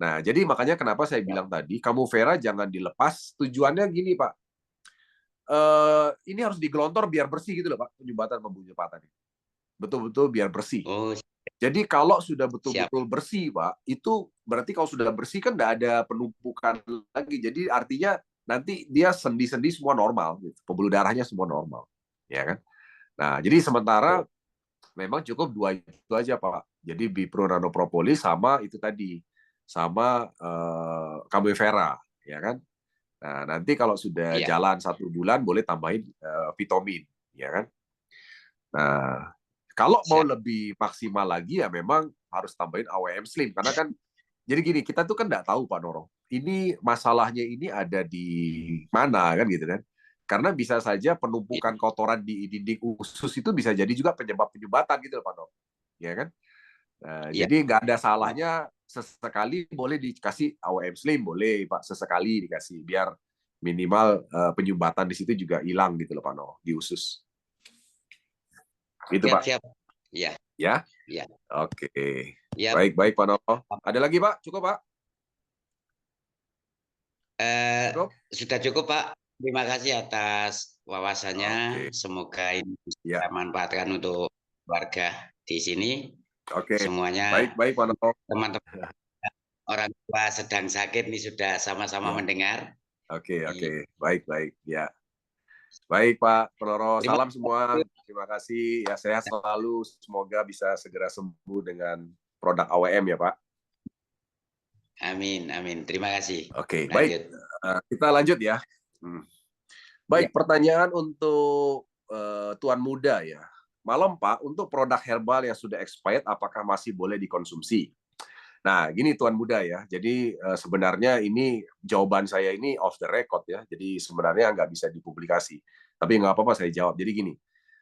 Nah, jadi makanya kenapa saya bilang tadi, kamu Vera jangan dilepas. Tujuannya gini, Pak. Ini harus digelontor biar bersih gitu loh, Pak. Penyumbatan pembuluh darah tadi. Betul-betul biar bersih. Oh, jadi kalau sudah siap. betul-betul bersih, Pak, itu berarti kalau sudah bersih kan nggak ada penumpukan lagi. Jadi artinya nanti dia sendi-sendi semua normal, gitu. Pembuluh darahnya semua normal, ya kan? Nah, jadi sementara memang cukup 2 itu aja, Pak. Jadi Bipro Nanopropolis sama itu tadi, sama Cameo Vera, ya kan? Nah, nanti kalau sudah Iya. jalan 1 bulan boleh tambahin vitamin, ya kan? Nah, kalau mau Siap. lebih maksimal lagi ya memang harus tambahin AWM Slim karena kan jadi gini, kita tuh kan nggak tahu Pak Noro. Ini masalahnya ini ada di mana kan gitu kan. Karena bisa saja Iya. penumpukan kotoran di dinding usus itu bisa jadi juga penyebab penyumbatan gitu loh Pak Noro. Ya kan? Nah, Iya. jadi nggak ada salahnya sesekali boleh dikasih AWM Slim boleh Pak, sesekali dikasih biar minimal penyumbatan di situ juga hilang gitu loh Pak Noro di usus. Itu Siap, Pak. siap. Iya. Ya. Iya. Oke. Iya. Baik Pak Noto. Ada lagi Pak? Cukup Pak? Cukup? Sudah cukup, Pak. Terima kasih atas wawasannya. Oke. Semoga ini bisa Ya. manfaatkan untuk warga di sini. Oke. Semuanya Baik Pak Noto. teman-teman orang tua sedang sakit ini sudah sama-sama Ya. mendengar. Oke. Iya. Baik. Ya. Baik Pak Penoro. Terima Salam semua. kasih. Terima kasih. Ya sehat selalu. Semoga bisa segera sembuh dengan produk AWM ya Pak. Amin, amin. Terima kasih. Oke. Baik. Lanjut. Kita lanjut ya. Ya. Baik, pertanyaan untuk Tuan Muda ya. Malam Pak, untuk produk herbal yang sudah expired, apakah masih boleh dikonsumsi? Nah, gini Tuan Muda ya. Jadi sebenarnya ini jawaban saya ini off the record ya. Jadi sebenarnya nggak bisa dipublikasi. Tapi nggak apa-apa saya jawab. Jadi gini,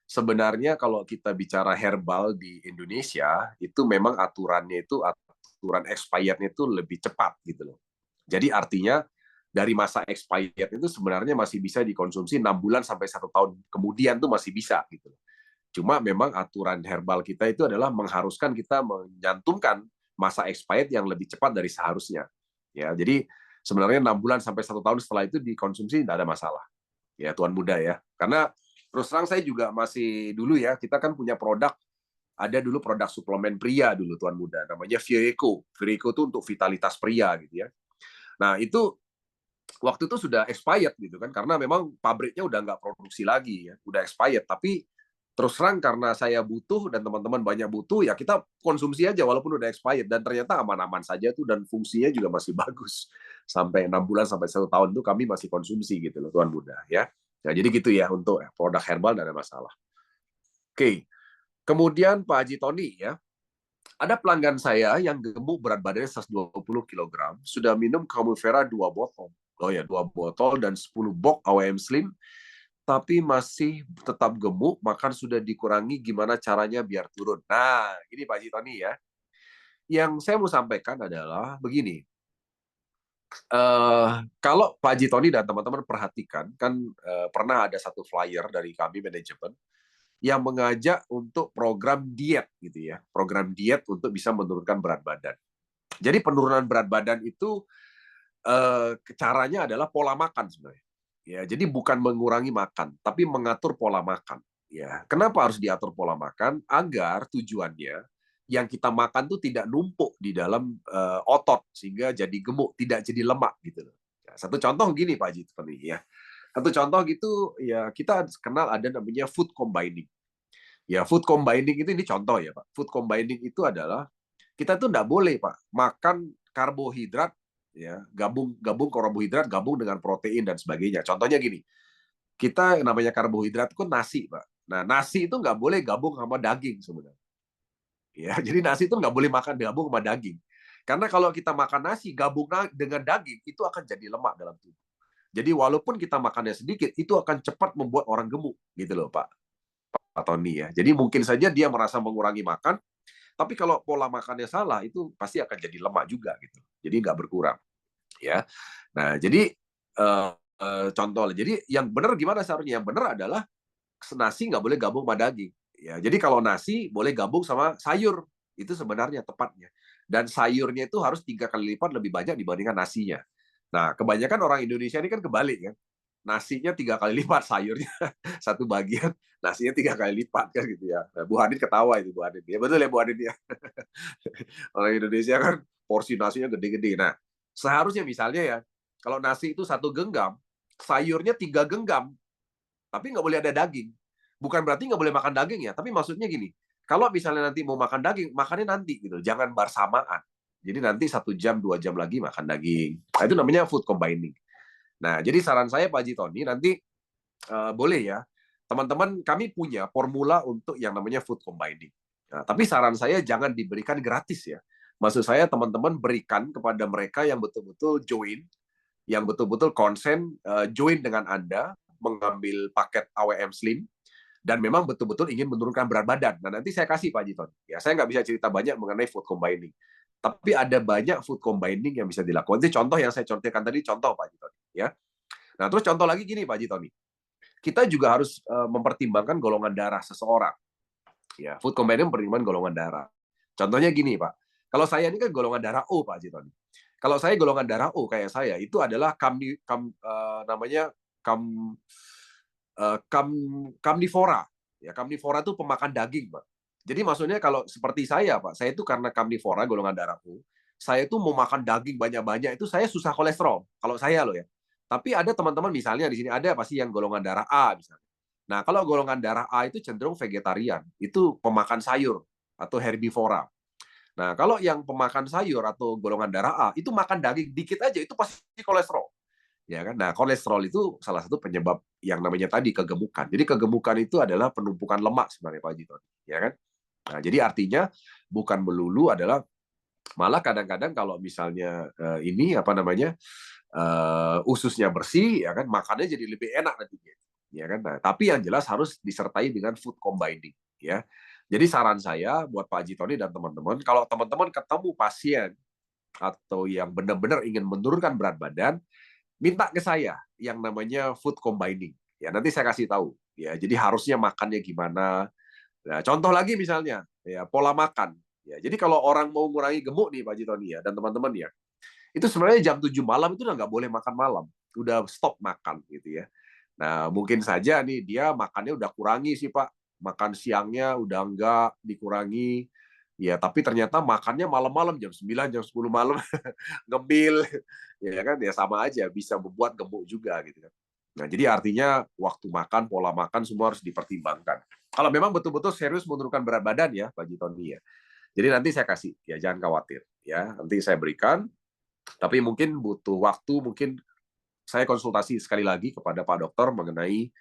sebenarnya kalau kita bicara herbal di Indonesia, itu memang aturannya itu aturan expirednya itu lebih cepat gitu loh. Jadi artinya dari masa expired itu sebenarnya masih bisa dikonsumsi 6 bulan sampai 1 tahun kemudian tuh masih bisa gitu. Cuma memang aturan herbal kita itu adalah mengharuskan kita menyantumkan masa expired yang lebih cepat dari seharusnya. Ya, jadi sebenarnya 6 bulan sampai 1 tahun setelah itu dikonsumsi tidak ada masalah. Ya, Tuan Muda ya. Karena terus terang saya juga masih dulu ya, kita kan punya produk, ada dulu produk suplemen pria dulu Tuan Muda, namanya Vireco. Vireco itu untuk vitalitas pria gitu ya. Nah, itu waktu itu sudah expired gitu kan, karena memang pabriknya udah nggak produksi lagi ya, udah expired. Tapi terus terang karena saya butuh dan teman-teman banyak butuh, ya kita konsumsi aja walaupun udah expired, dan ternyata aman-aman saja tuh dan fungsinya juga masih bagus. Sampai 6 bulan sampai 1 tahun tuh kami masih konsumsi gitu loh Tuan Muda ya. Nah, jadi gitu ya untuk produk herbal tidak ada masalah. Oke. Kemudian Pak Haji Tony ya, ada pelanggan saya yang gemuk berat badannya 120 kg, sudah minum Camufera 2 botol. Oh ya, 2 botol dan 10 box AWM Slim, tapi masih tetap gemuk, makan sudah dikurangi, gimana caranya biar turun? Nah, ini Pak Haji Tony ya. Yang saya mau sampaikan adalah begini, kalau Pak Haji Tony dan teman-teman perhatikan, kan pernah ada satu flyer dari kami manajemen, yang mengajak untuk program diet gitu ya, program diet untuk bisa menurunkan berat badan. Jadi penurunan berat badan itu caranya adalah pola makan sebenarnya. Ya, jadi bukan mengurangi makan, tapi mengatur pola makan. Ya, kenapa harus diatur pola makan? Agar tujuannya yang kita makan tuh tidak numpuk di dalam otot sehingga jadi gemuk, tidak jadi lemak gitu loh. Ya, satu contoh gini Pak Haji seperti ya. Satu contoh gitu ya, kita kenal ada namanya food combining. Ya, food combining itu ini contoh ya, Pak. Food combining itu adalah kita tuh nggak boleh, Pak, makan karbohidrat ya, gabung karbohidrat gabung dengan protein dan sebagainya. Contohnya gini, kita namanya karbohidrat itu nasi, Pak. Nah, nasi itu nggak boleh gabung sama daging sebenarnya. Ya, jadi nasi itu nggak boleh makan gabung sama daging. Karena kalau kita makan nasi gabung dengan daging, itu akan jadi lemak dalam tubuh. Jadi walaupun kita makannya sedikit, itu akan cepat membuat orang gemuk, gitu loh, Pak Tony ya. Jadi mungkin saja dia merasa mengurangi makan, tapi kalau pola makannya salah, itu pasti akan jadi lemak juga, gitu. Jadi nggak berkurang, ya. Nah, jadi contoh, jadi yang benar gimana seharusnya? Yang benar adalah nasi nggak boleh gabung sama daging. Ya, jadi kalau nasi boleh gabung sama sayur, itu sebenarnya tepatnya. Dan sayurnya itu harus 3 kali lipat lebih banyak dibandingkan nasinya. Nah, kebanyakan orang Indonesia ini kan kebalik kan. Nasinya 3 kali lipat, sayurnya satu bagian, nasinya 3 kali lipat kan gitu ya. Nah, Bu Hadid ketawa itu Bu Hadid. Ya betul ya Bu Hadid ya. Orang Indonesia kan porsi nasinya gede-gede. Nah, seharusnya misalnya ya, kalau nasi itu 1 genggam, sayurnya 3 genggam, tapi nggak boleh ada daging. Bukan berarti nggak boleh makan daging ya, tapi maksudnya gini, kalau misalnya nanti mau makan daging, makannya nanti gitu, jangan bersamaan. Jadi nanti 1 jam, 2 jam lagi makan daging. Nah, itu namanya food combining. Nah, jadi saran saya Pak Haji Tony, nanti boleh ya, teman-teman kami punya formula untuk yang namanya food combining. Nah, tapi saran saya jangan diberikan gratis ya. Maksud saya teman-teman berikan kepada mereka yang betul-betul join, yang betul-betul konsen join dengan Anda, mengambil paket AWM Slim, dan memang betul-betul ingin menurunkan berat badan. Nah, nanti saya kasih Pak Jiton. Ya, saya nggak bisa cerita banyak mengenai food combining. Tapi ada banyak food combining yang bisa dilakukan. Itu contoh yang saya contohkan tadi, contoh Pak Jiton. Ya. Nah, terus contoh lagi gini Pak Jiton. Kita juga harus mempertimbangkan golongan darah seseorang. Ya, food combining mempertimbangkan golongan darah. Contohnya gini Pak. Kalau saya ini kan golongan darah O Pak Jiton. Kalau saya golongan darah O kayak saya, itu adalah namanya kam kam kamnivora. Ya, kamnivora itu pemakan daging, Pak. Jadi maksudnya kalau seperti saya, Pak, saya itu karena kamnivora golongan darah O, saya itu mau makan daging banyak-banyak itu saya susah kolesterol. Kalau saya loh ya. Tapi ada teman-teman misalnya di sini ada pasti yang golongan darah A misalnya. Nah, kalau golongan darah A itu cenderung vegetarian, itu pemakan sayur atau herbivora. Nah, kalau yang pemakan sayur atau golongan darah A itu makan daging dikit aja itu pasti kolesterol. Ya kan? Nah, kolesterol itu salah satu penyebab yang namanya tadi kegemukan. Jadi kegemukan itu adalah penumpukan lemak sebenarnya Pak Haji Tony, ya kan? Nah, jadi artinya bukan melulu adalah malah kadang-kadang kalau misalnya ini apa namanya ususnya bersih, ya kan makannya jadi lebih enak nantinya, ya kan? Nah, tapi yang jelas harus disertai dengan food combining, ya. Jadi saran saya buat Pak Haji Tony dan teman-teman, kalau teman-teman ketemu pasien atau yang benar-benar ingin menurunkan berat badan, minta ke saya yang namanya food combining. Ya, nanti saya kasih tahu. Ya, jadi harusnya makannya gimana. Nah, contoh lagi misalnya, ya pola makan. Ya, jadi kalau orang mau mengurangi gemuk nih Pak Jitoni ya dan teman-teman ya, itu sebenarnya jam 7 malam itu udah nggak boleh makan malam. Udah stop makan gitu ya. Nah, mungkin saja nih dia makannya udah kurangi sih Pak. Makan siangnya udah enggak dikurangi. Ya, tapi ternyata makannya malam-malam jam 9, jam 10 malam ngemil. Ya kan ya sama aja bisa membuat gemuk juga gitu kan. Nah, jadi artinya waktu makan, pola makan semua harus dipertimbangkan. Kalau memang betul-betul serius menurunkan berat badan ya, Pak Jitoni ya. Jadi nanti saya kasih ya jangan khawatir ya. Nanti saya berikan tapi mungkin butuh waktu, mungkin saya konsultasi sekali lagi kepada Pak Dokter mengenai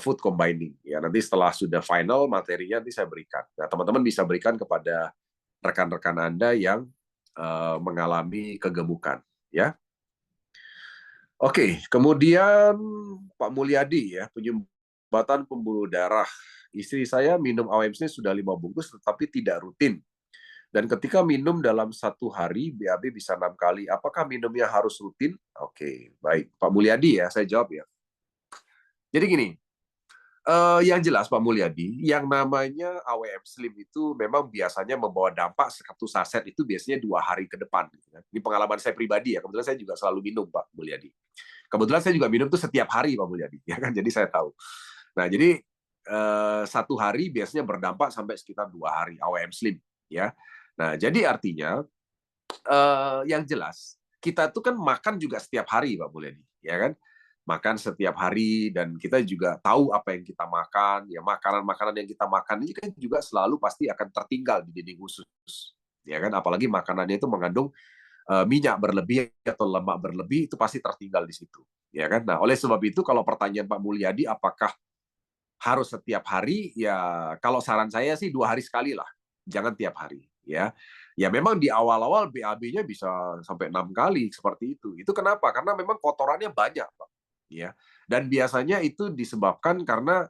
food combining. Ya, nanti setelah sudah final materinya nanti saya berikan. Nah, teman-teman bisa berikan kepada rekan-rekan Anda yang mengalami kegemukan. Ya, oke. Kemudian Pak Mulyadi ya, penyumbatan pembuluh darah. Istri saya minum AWMC sudah 5 bungkus, tetapi tidak rutin. Dan ketika minum dalam 1 hari, BAB bisa 6 kali. Apakah minumnya harus rutin? Oke, baik. Pak Mulyadi ya, saya jawab ya. Jadi gini, yang jelas Pak Mulyadi, yang namanya AWM Slim itu memang biasanya membawa dampak 1 saset itu biasanya 2 hari ke depan. Gitu kan. Ini pengalaman saya pribadi ya, kebetulan saya juga selalu minum Pak Mulyadi. Kebetulan saya juga minum tuh setiap hari Pak Mulyadi, ya kan, jadi saya tahu. Nah, jadi 1 hari biasanya berdampak sampai sekitar 2 hari AWM Slim, ya. Nah, jadi artinya yang jelas kita tuh kan makan juga setiap hari Pak Mulyadi, ya kan. makan setiap hari, dan kita juga tahu apa yang kita makan. Ya, makanan-makanan yang kita makan ini kan juga selalu pasti akan tertinggal di dinding usus. Ya kan, apalagi makanannya itu mengandung minyak berlebih atau lemak berlebih, itu pasti tertinggal di situ. Ya kan. Nah, oleh sebab itu kalau pertanyaan Pak Mulyadi apakah harus setiap hari, ya kalau saran saya sih 2 hari sekali lah, jangan tiap hari ya. Ya memang di awal-awal BAB-nya bisa sampai 6 kali seperti itu. Itu kenapa? Karena memang kotorannya banyak, Pak. Ya. Dan biasanya itu disebabkan karena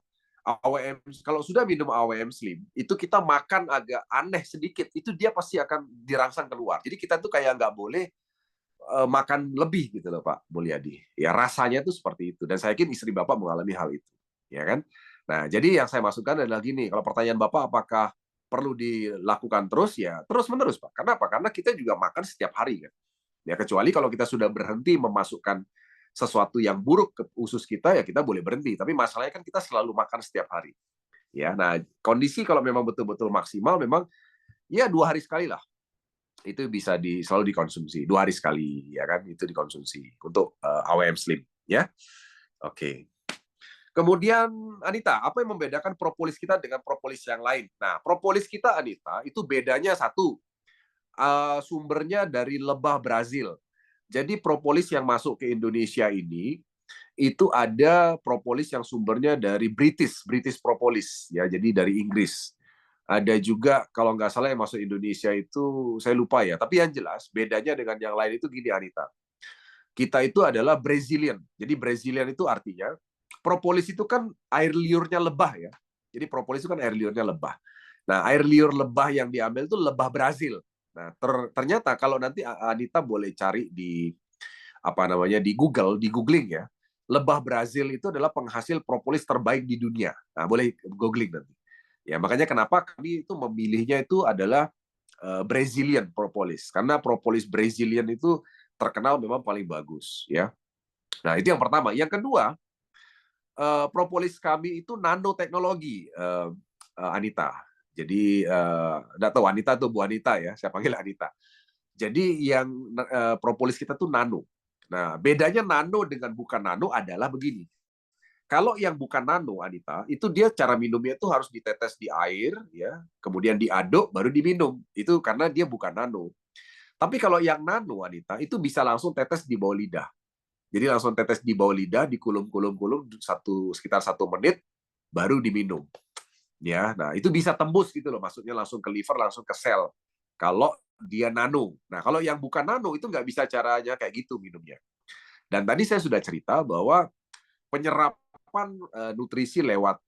AWM, kalau sudah minum AWM Slim, itu kita makan agak aneh sedikit, itu dia pasti akan dirangsang keluar. Jadi kita tuh kayak nggak boleh makan lebih gitu loh Pak Mulyadi. Ya rasanya tuh seperti itu. Dan saya yakin istri Bapak mengalami hal itu. Ya kan? Nah, jadi yang saya masukkan adalah gini, kalau pertanyaan Bapak apakah perlu dilakukan terus, ya terus-menerus Pak. Kenapa? Karena kita juga makan setiap hari kan. Ya kecuali kalau kita sudah berhenti memasukkan sesuatu yang buruk ke usus kita, ya kita boleh berhenti. Tapi masalahnya kan kita selalu makan setiap hari. Ya, nah kondisi kalau memang betul-betul maksimal, memang ya 2 hari sekali lah itu bisa selalu dikonsumsi 2 hari sekali, ya kan, itu dikonsumsi untuk AWM Slim ya. Oke. Kemudian Anita, apa yang membedakan propolis kita dengan propolis yang lain? Nah, propolis kita Anita itu bedanya satu, sumbernya dari lebah Brazil. Jadi propolis yang masuk ke Indonesia ini itu ada propolis yang sumbernya dari British propolis ya, jadi dari Inggris. Ada juga kalau nggak salah yang masuk Indonesia itu saya lupa ya, tapi yang jelas bedanya dengan yang lain itu gini Anita. Kita itu adalah Brazilian. Jadi Brazilian itu artinya propolis itu kan air liurnya lebah ya. Jadi propolis itu kan air liurnya lebah. Nah, air liur lebah yang diambil itu lebah Brazil. Nah, ternyata kalau nanti Anita boleh cari di apa namanya di Google, di googling ya. Lebah Brazil itu adalah penghasil propolis terbaik di dunia. Nah, boleh googling nanti. Ya, makanya kenapa kami itu memilihnya itu adalah Brazilian propolis, karena propolis Brazilian itu terkenal memang paling bagus ya. Nah, itu yang pertama. Yang kedua, propolis kami itu nanoteknologi, Anita. Jadi nggak tahu Anita tuh Bu Anita ya, saya panggil Anita. Jadi yang propolis kita tuh nano. Nah, bedanya nano dengan bukan nano adalah begini. Kalau yang bukan nano, Anita, itu dia cara minumnya itu harus ditetes di air, ya, kemudian diaduk, baru diminum. Itu karena dia bukan nano. Tapi kalau yang nano, Anita, itu bisa langsung tetes di bawah lidah. Jadi langsung tetes di bawah lidah, dikulum-kulum-kulum sekitar 1 menit, baru diminum. Ya, nah itu bisa tembus gitu loh, maksudnya langsung ke liver, langsung ke sel. Kalau dia nano. Nah kalau yang bukan nano itu nggak bisa caranya kayak gitu minumnya. Dan tadi saya sudah cerita bahwa penyerapan nutrisi lewat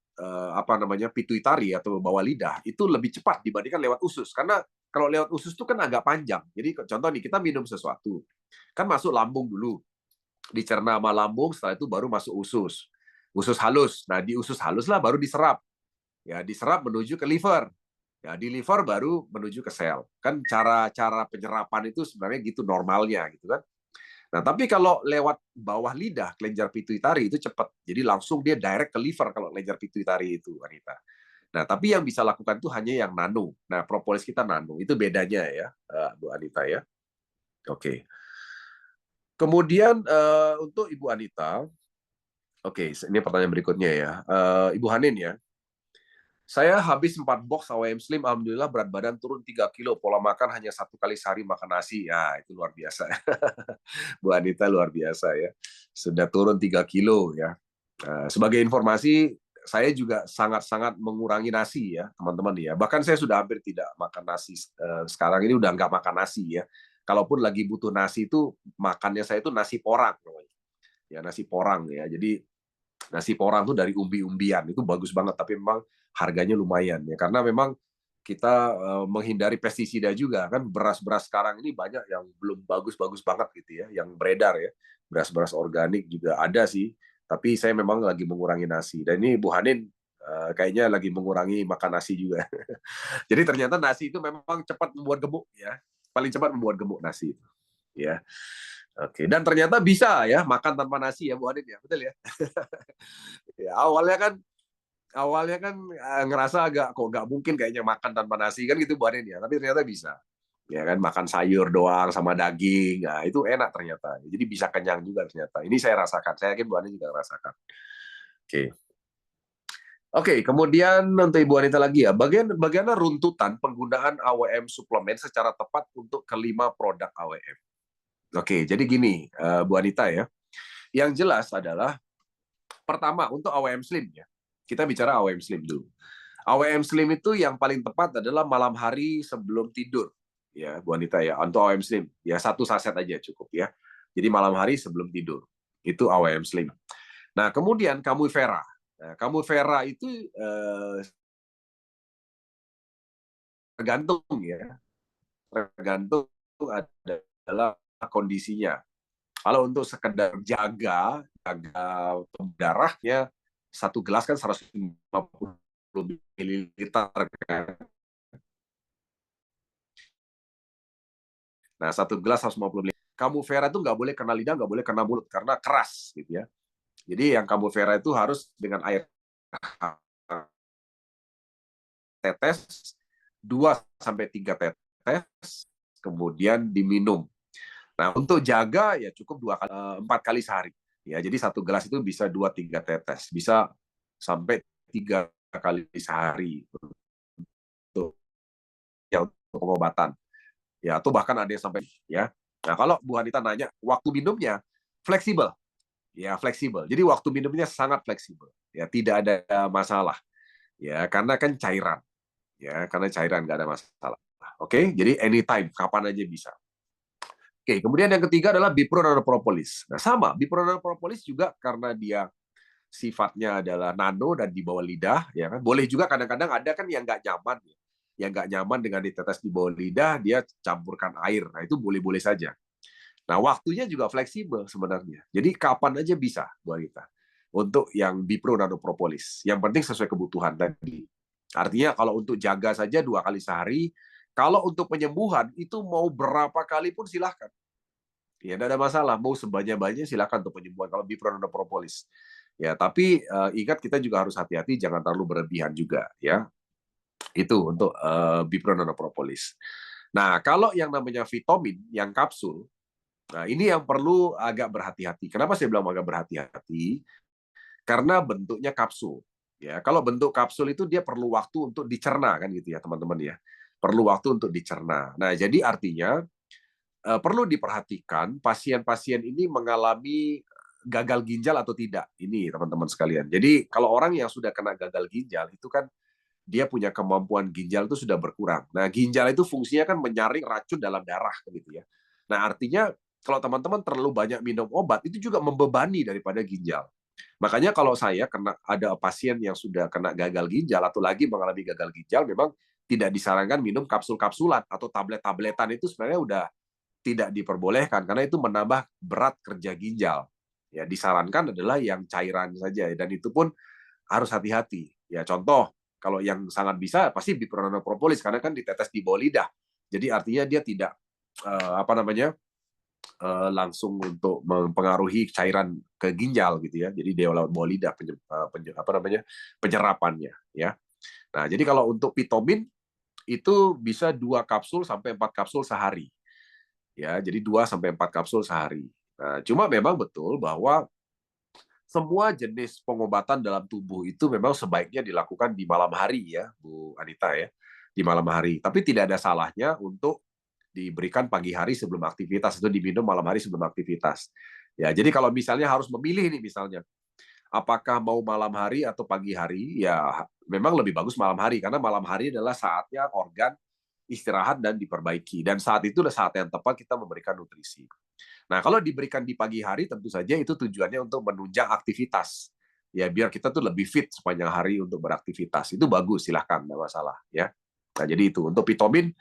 apa namanya pituitari atau bawah lidah itu lebih cepat dibandingkan lewat usus, karena kalau lewat usus itu kan agak panjang. Jadi contoh nih, kita minum sesuatu kan masuk lambung dulu, dicerna sama lambung, setelah itu baru masuk usus halus. Nah di usus halus lah baru diserap, ya diserap menuju ke liver, ya di liver baru menuju ke sel. Kan cara penyerapan itu sebenarnya gitu normalnya gitu kan. Nah, tapi kalau lewat bawah lidah, kelenjar pituitari itu cepat. Jadi langsung dia direct ke liver kalau kelenjar pituitari itu, Anita. Nah, tapi yang bisa lakukan itu hanya yang nano. Nah, propolis kita nano. Itu bedanya ya, Bu Anita ya. Oke. Kemudian untuk Ibu Anita, oke, ini pertanyaan berikutnya ya. Ibu Hanin ya. Saya habis 4 box AWM Slim, alhamdulillah berat badan turun 3 kilo, pola makan hanya 1 kali sehari makan nasi. Ya, itu luar biasa. Bu Anita luar biasa ya. Sudah turun 3 kilo ya. Sebagai informasi, saya juga sangat-sangat mengurangi nasi ya, teman-teman ya. Bahkan saya sudah hampir tidak makan nasi. Sekarang ini udah nggak makan nasi ya. Kalaupun lagi butuh nasi itu, makannya saya itu nasi porang. Ya, nasi porang ya. Jadi nasi porang tuh dari umbi-umbian, itu bagus banget, tapi memang harganya lumayan ya, karena memang kita menghindari pestisida juga kan. Beras-beras sekarang ini banyak yang belum bagus-bagus banget gitu ya, yang beredar ya. Beras-beras organik juga ada sih, tapi saya memang lagi mengurangi nasi. Dan ini Bu Hanin kayaknya lagi mengurangi makan nasi juga. Jadi ternyata nasi itu memang cepat membuat gemuk ya, paling cepat membuat gemuk nasi itu ya. Oke, dan ternyata bisa ya makan tanpa nasi ya Bu Hanin ya, betul ya. Ya, awalnya kan ngerasa agak kok nggak mungkin kayaknya makan tanpa nasi kan gitu Bu Anin ya, tapi ternyata bisa ya kan, makan sayur doang sama daging, nah itu enak ternyata. Jadi bisa kenyang juga ternyata. Ini saya rasakan, saya yakin Bu Ani juga rasakan. Oke. Oke, kemudian untuk Ibu Anita lagi ya, bagaimana runtutan penggunaan AWM suplemen secara tepat untuk kelima produk AWM? Oke, jadi gini, Bu Anita ya, yang jelas adalah pertama untuk AWM Slim ya, kita bicara AWM Slim dulu. AWM Slim itu yang paling tepat adalah malam hari sebelum tidur, ya Bu Anita ya, untuk AWM Slim ya 1 saset aja cukup ya. Jadi malam hari sebelum tidur itu AWM Slim. Nah kemudian Camui Vera. Nah, Camui Vera itu tergantung ya, tergantung adalah kondisinya. Kalau untuk sekedar jaga darahnya, 1 gelas kan 150 mililiter kan. Nah, 1 gelas 150 ml. Camui Vera itu nggak boleh kena lidah, nggak boleh kena mulut karena keras gitu ya. Jadi yang Camui Vera itu harus dengan air tetes 2-3 tetes kemudian diminum. Nah, untuk jaga ya cukup 4 kali sehari. Ya, jadi 1 gelas itu bisa 2-3 tetes, bisa sampai 3 kali sehari untuk ya untuk pengobatan. Ya, atau bahkan ada yang sampai ya. Nah, kalau Bu Anita nanya, waktu minumnya fleksibel. Ya, fleksibel. Jadi waktu minumnya sangat fleksibel. Ya, tidak ada masalah. Ya, karena kan cairan. Ya, karena cairan nggak ada masalah. Oke, jadi anytime, kapan aja bisa. Oke, kemudian yang ketiga adalah Bipro nanopropolis. Nah, sama, Bipro nanopropolis juga karena dia sifatnya adalah nano dan di bawah lidah, ya kan. Boleh juga kadang-kadang ada kan yang nggak nyaman, ya. Yang nggak nyaman dengan ditetes di bawah lidah, dia campurkan air. Nah, itu boleh-boleh saja. Nah, waktunya juga fleksibel sebenarnya. Jadi kapan aja bisa, Bu Anita. Untuk yang Bipro nanopropolis. Yang penting sesuai kebutuhan tadi. Artinya kalau untuk jaga saja 2 kali sehari, kalau untuk penyembuhan itu mau berapa kali pun silahkan. Ya, tidak ada masalah. Mau sebanyak-banyaknya silakan untuk penyembuhan kalau Bipro nanopropolis. Ya, tapi ingat kita juga harus hati-hati, jangan terlalu berlebihan juga, ya. Itu untuk Bipro nanopropolis. Nah, kalau yang namanya vitamin, yang kapsul, nah ini yang perlu agak berhati-hati. Kenapa saya bilang agak berhati-hati? Karena bentuknya kapsul. Ya, kalau bentuk kapsul itu dia perlu waktu untuk dicerna kan gitu ya, teman-teman ya. Perlu waktu untuk dicerna. Nah, jadi artinya perlu diperhatikan pasien-pasien ini mengalami gagal ginjal atau tidak. Ini teman-teman sekalian. Jadi kalau orang yang sudah kena gagal ginjal itu kan dia punya kemampuan ginjal itu sudah berkurang. Nah, ginjal itu fungsinya kan menyaring racun dalam darah gitu ya. Nah, artinya kalau teman-teman terlalu banyak minum obat itu juga membebani daripada ginjal. Makanya kalau saya kena ada pasien yang sudah kena gagal ginjal atau lagi mengalami gagal ginjal, memang tidak disarankan minum kapsul-kapsulan atau tablet-tabletan itu sebenarnya udah tidak diperbolehkan karena itu menambah berat kerja ginjal. Ya, disarankan adalah yang cairan saja dan itu pun harus hati-hati. Ya, contoh kalau yang sangat bisa pasti Bipro nanopropolis karena kan ditetes di bawah lidah. Jadi artinya dia tidak apa namanya langsung untuk mempengaruhi cairan ke ginjal gitu ya. Jadi dia lewat bawah lidah apa namanya penyerapannya ya. Nah, jadi kalau untuk vitamin itu bisa 2 kapsul sampai 4 kapsul sehari. Ya, jadi 2-4 kapsul sehari. Nah, cuma memang betul bahwa semua jenis pengobatan dalam tubuh itu memang sebaiknya dilakukan di malam hari ya, Bu Anita ya, di malam hari. Tapi tidak ada salahnya untuk diberikan pagi hari sebelum aktivitas atau diminum malam hari sebelum aktivitas. Ya, jadi kalau misalnya harus memilih nih misalnya, apakah mau malam hari atau pagi hari? Ya, memang lebih bagus malam hari karena malam hari adalah saatnya organ istirahat dan diperbaiki. Dan saat itu adalah saat yang tepat kita memberikan nutrisi. Nah, kalau diberikan di pagi hari, tentu saja itu tujuannya untuk menunjang aktivitas. Ya, biar kita tuh lebih fit sepanjang hari untuk beraktivitas. Itu bagus, silahkan, nggak masalah. Ya. Nah, jadi itu. Untuk vitamin,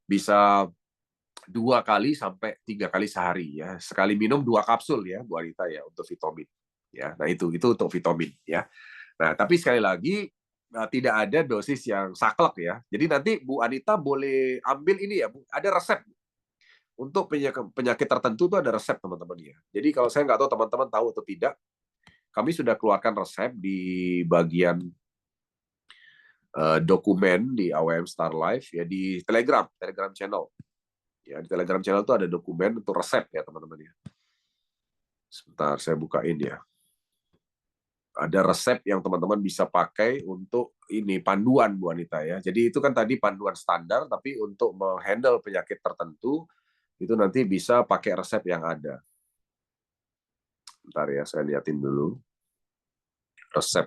bisa 2-3 kali sehari. Ya. Sekali minum 2 kapsul ya, Bu Anita ya, untuk vitamin. Ya, nah itu untuk vitamin. Ya. Nah, tapi sekali lagi, tidak ada dosis yang saklek ya. Jadi nanti Bu Anita boleh ambil ini ya, Bu. Ada resep. Untuk penyakit tertentu itu ada resep teman-teman ya. Jadi kalau saya nggak tahu teman-teman tahu atau tidak, kami sudah keluarkan resep di bagian dokumen di AWM Star Life ya di Telegram channel. Ya, di Telegram channel itu ada dokumen untuk resep ya teman-teman ya. Sebentar, saya bukain ya. Ada resep yang teman-teman bisa pakai untuk ini panduan Bu Anita ya. Jadi itu kan tadi panduan standar, tapi untuk menghandle penyakit tertentu itu nanti bisa pakai resep yang ada. Bentar ya, saya liatin dulu resep.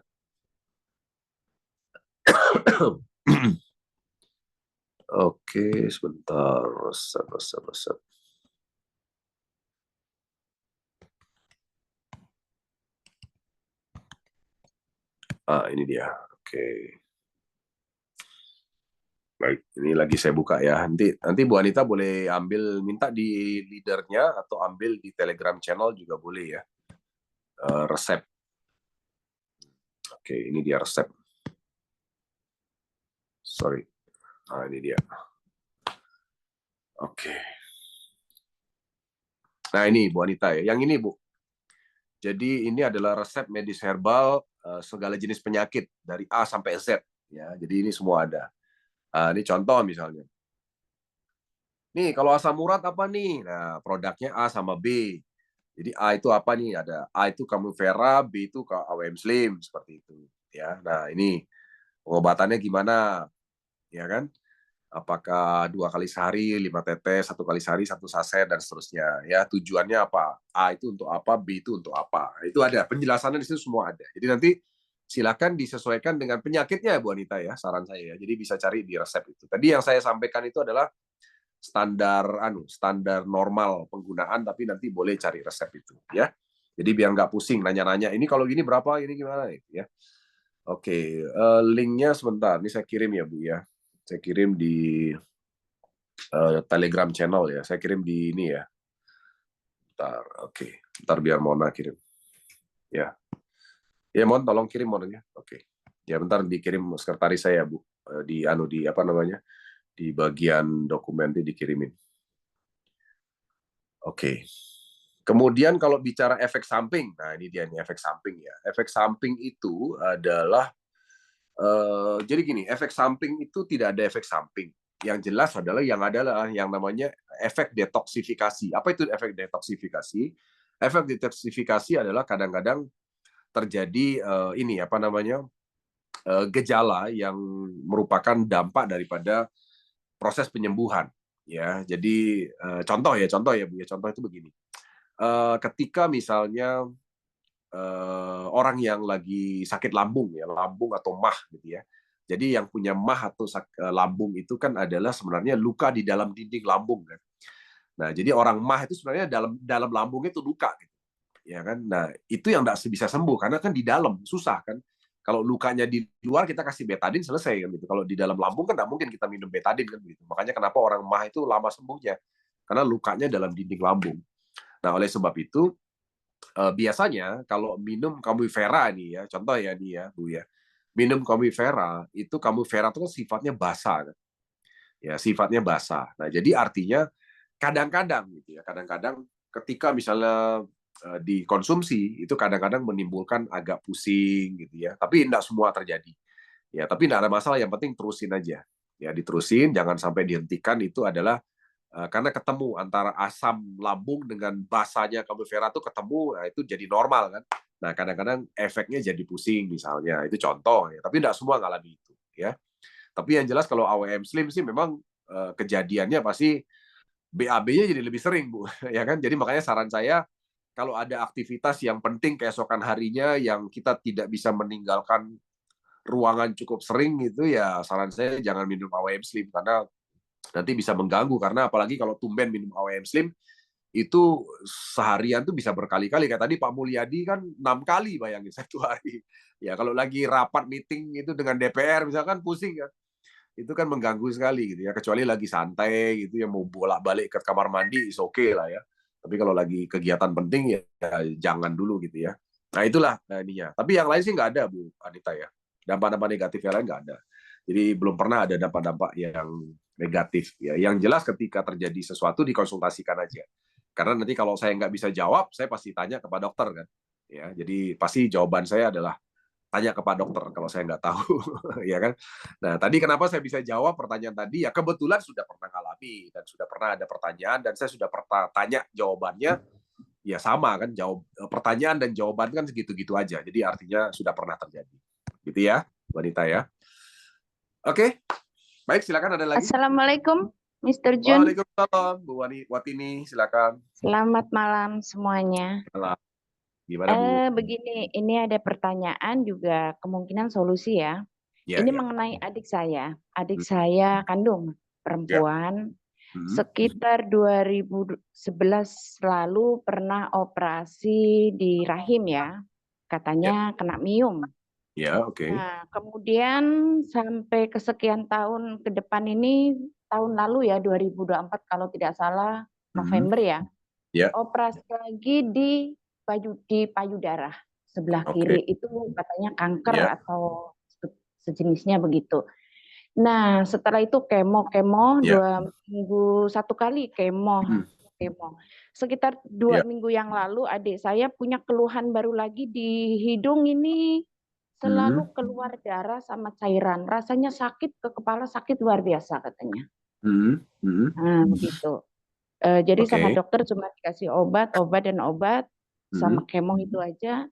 Oke, sebentar. Resep. Ini dia. Oke. Baik, ini lagi saya buka ya. Nanti Bu Anita boleh ambil, minta di leadernya atau ambil di Telegram channel juga boleh ya. Resep. Oke, ini dia resep. Sorry. Ini dia. Oke. Nah ini Bu Anita ya. Yang ini Bu. Jadi ini adalah resep medis herbal segala jenis penyakit dari A sampai Z ya. Jadi ini semua ada. Ini contoh misalnya. Nih kalau asam urat apa nih? Nah produknya A sama B. Jadi A itu apa nih? Ada A itu Camifera, B itu AWM Slim seperti itu ya. Nah ini pengobatannya gimana? Ya kan? Apakah 2 kali sehari, 5 tetes, 1 kali sehari, 1 saset, dan seterusnya. Ya, tujuannya apa? A itu untuk apa, B itu untuk apa. Itu ada, penjelasannya di situ semua ada. Jadi nanti silakan disesuaikan dengan penyakitnya, Bu Anita ya, saran saya ya. Jadi bisa cari di resep itu. Tadi yang saya sampaikan itu adalah standar normal penggunaan, tapi nanti boleh cari resep itu ya. Jadi biar nggak pusing nanya-nanya, ini kalau gini berapa, ini gimana ya. Oke, linknya sebentar, ini saya kirim ya Bu ya. Saya kirim di Telegram channel ya. Saya kirim di ini ya. Bentar, oke. Bentar biar Mona kirim. Ya. Ya, Mon, tolong kirim Monanya. Oke. Ya, bentar dikirim sekretaris saya, Bu. Di apa namanya? Di bagian dokumen itu dikirimin. Oke. Kemudian kalau bicara efek samping, nah ini dia nih efek samping ya. Efek samping itu adalah jadi gini, efek samping itu tidak ada efek samping. Yang jelas adalah yang namanya efek detoksifikasi. Apa itu efek detoksifikasi? Efek detoksifikasi adalah kadang-kadang terjadi ini apa namanya gejala yang merupakan dampak daripada proses penyembuhan. Ya, jadi contoh ya Bu ya. Contoh itu begini. Ketika misalnya orang yang lagi sakit lambung ya, lambung atau MAH gitu ya. Jadi yang punya MAH atau lambung itu kan adalah sebenarnya luka di dalam dinding lambung kan. Nah, jadi orang MAH itu sebenarnya dalam lambungnya itu luka gitu. Ya kan? Nah, itu yang tidak bisa sembuh karena kan di dalam susah kan. Kalau lukanya di luar kita kasih betadin selesai kan gitu. Kalau di dalam lambung kan tidak mungkin kita minum betadin kan gitu. Makanya kenapa orang MAH itu lama sembuhnya? Karena lukanya dalam dinding lambung. Nah, oleh sebab itu biasanya kalau minum Camifera nih ya, contoh ya nih ya Bu ya, minum Camifera itu Camifera itu kan sifatnya basah kan, ya sifatnya basah. Nah jadi artinya kadang-kadang gitu ya, kadang-kadang ketika misalnya dikonsumsi itu kadang-kadang menimbulkan agak pusing gitu ya, tapi tidak semua terjadi. Ya tapi tidak ada masalah, yang penting terusin aja. Ya diterusin, jangan sampai dihentikan, itu adalah karena ketemu antara asam lambung dengan basahnya Camifera itu ketemu, nah itu jadi normal kan. Nah kadang-kadang efeknya jadi pusing misalnya, itu contoh ya. Tapi tidak semua ngalami itu ya. Tapi yang jelas kalau AWM Slim sih memang kejadiannya pasti BAB-nya jadi lebih sering Bu, ya kan. Jadi makanya saran saya kalau ada aktivitas yang penting keesokan harinya yang kita tidak bisa meninggalkan ruangan cukup sering gitu ya, saran saya jangan minum AWM Slim karena nanti bisa mengganggu, karena apalagi kalau tumben minum AWM Slim itu seharian tuh bisa berkali-kali. Kayak tadi Pak Mulyadi kan 6 kali bayangin satu hari. Ya kalau lagi rapat meeting itu dengan DPR misalkan pusing kan. Itu kan mengganggu sekali gitu ya. Kecuali lagi santai gitu ya, mau bolak-balik ke kamar mandi is oke lah ya. Tapi kalau lagi kegiatan penting ya jangan dulu gitu ya. Nah itulah ininya. Tapi yang lain sih nggak ada Bu Anita ya. Dampak-dampak negatif yang lain nggak ada. Jadi belum pernah ada dampak-dampak yang negatif ya. Yang jelas ketika terjadi sesuatu dikonsultasikan aja. Karena nanti kalau saya nggak bisa jawab, saya pasti tanya kepada dokter kan. Ya, jadi pasti jawaban saya adalah tanya ke Pak Dokter kalau saya nggak tahu, ya kan. Nah, tadi kenapa saya bisa jawab pertanyaan tadi? Ya kebetulan sudah pernah ngalami dan sudah pernah ada pertanyaan dan saya sudah pernah tanya jawabannya, ya sama kan, pertanyaan dan jawaban kan segitu-gitu aja. Jadi artinya sudah pernah terjadi, gitu ya, wanita ya. Oke, baik, silakan ada lagi. Assalamualaikum, Mr. Jun. Waalaikumsalam, Bu Watini, silakan. Selamat malam semuanya. Malam. Gimana Bu? Begini, ini ada pertanyaan juga kemungkinan solusi ya. Ya, Ini ya. mengenai adik saya. Adik saya kandung perempuan. Sekitar 2011 lalu pernah operasi di rahim ya. Katanya kena miom. Ya, oke. Nah, kemudian sampai kesekian tahun ke depan ini, tahun lalu ya 2024 kalau tidak salah November ya, operasi lagi di payudara sebelah kiri itu katanya kanker atau sejenisnya begitu. Nah, setelah itu kemo 2 minggu 1 kali kemo. Sekitar 2 minggu yang lalu adik saya punya keluhan baru lagi di hidung ini. Selalu keluar darah sama cairan. Rasanya sakit, ke kepala sakit luar biasa katanya. Nah, begitu. Jadi sama dokter cuma dikasih obat sama kemo itu aja.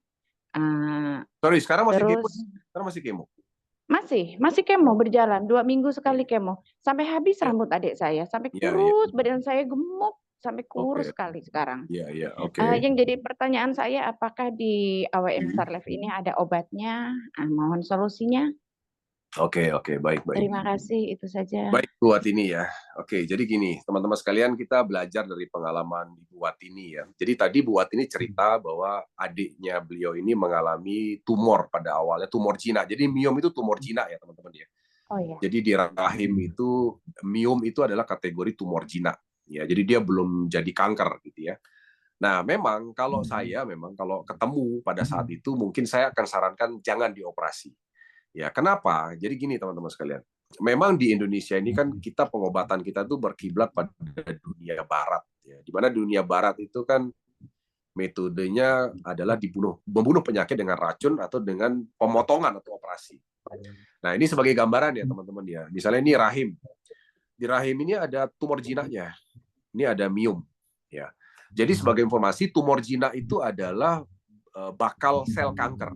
Sorry, sekarang masih terus, kemo? Sekarang masih kemo? Masih kemo berjalan. 2 minggu sekali kemo. Sampai habis rambut adik saya. Sampai kurus, badan saya gemuk. Sampai kurus sekali sekarang. Yang jadi pertanyaan saya, apakah di AWM Star Life ini ada obatnya? Mohon solusinya. Oke, baik. Terima kasih, itu saja. Baik, Bu Watini ya. Oke, jadi gini, teman-teman sekalian, kita belajar dari pengalaman Bu Watini ya. Jadi tadi Bu Watini cerita bahwa adiknya beliau ini mengalami tumor pada awalnya, tumor jinak. Jadi miom itu tumor jinak ya, teman-teman ya. Oh ya. Jadi di rahim itu, miom itu adalah kategori tumor jinak. Ya, jadi dia belum jadi kanker gitu ya. Nah, memang kalau kalau ketemu pada saat itu mungkin saya akan sarankan jangan dioperasi. Ya, kenapa? Jadi gini teman-teman sekalian. Memang di Indonesia ini kan kita pengobatan kita tuh berkiblat pada dunia barat ya. Di mana dunia barat itu kan metodenya adalah membunuh penyakit dengan racun atau dengan pemotongan atau operasi. Nah, ini sebagai gambaran ya teman-teman ya. Misalnya ini rahim. Di rahim ini ada tumor jinaknya. Ini ada miom ya. Jadi sebagai informasi, tumor jinak itu adalah bakal sel kanker.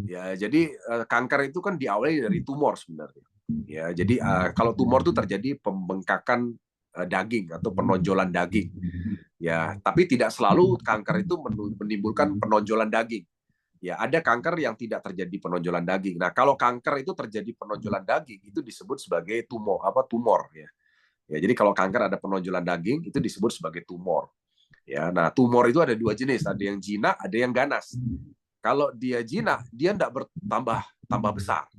Ya, jadi kanker itu kan diawali dari tumor sebenarnya. Ya, jadi kalau tumor itu terjadi pembengkakan daging atau penonjolan daging. Ya, tapi tidak selalu kanker itu menimbulkan penonjolan daging. Ya, ada kanker yang tidak terjadi penonjolan daging. Nah, kalau kanker itu terjadi penonjolan daging, itu disebut sebagai tumor ya. Ya, jadi kalau kanker ada penonjolan daging itu disebut sebagai tumor. Ya, nah tumor itu ada 2 jenis, ada yang jinak, ada yang ganas. Kalau dia jinak, dia tidak tambah besar.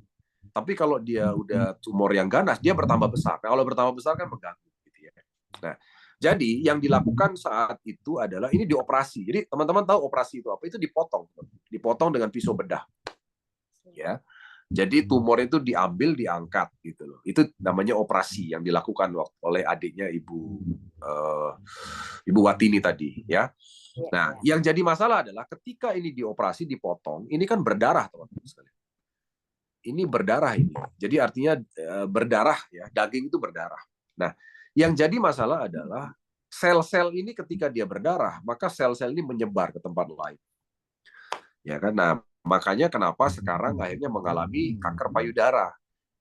Tapi kalau dia udah tumor yang ganas, dia bertambah besar. Nah, kalau bertambah besar kan mengganggu. Gitu ya. Nah, jadi yang dilakukan saat itu adalah ini dioperasi. Jadi teman-teman tahu operasi itu apa? Itu dipotong dengan pisau bedah. Ya. Jadi tumor itu diambil, diangkat gitu loh. Itu namanya operasi yang dilakukan oleh adiknya Ibu Watini tadi ya. Nah, yang jadi masalah adalah ketika ini dioperasi, dipotong, ini kan berdarah teman-teman sekalian. Ini berdarah ini. Jadi artinya berdarah ya, daging itu berdarah. Nah, yang jadi masalah adalah sel-sel ini ketika dia berdarah, maka sel-sel ini menyebar ke tempat lain. Ya kan? Nah, makanya kenapa sekarang akhirnya mengalami kanker payudara.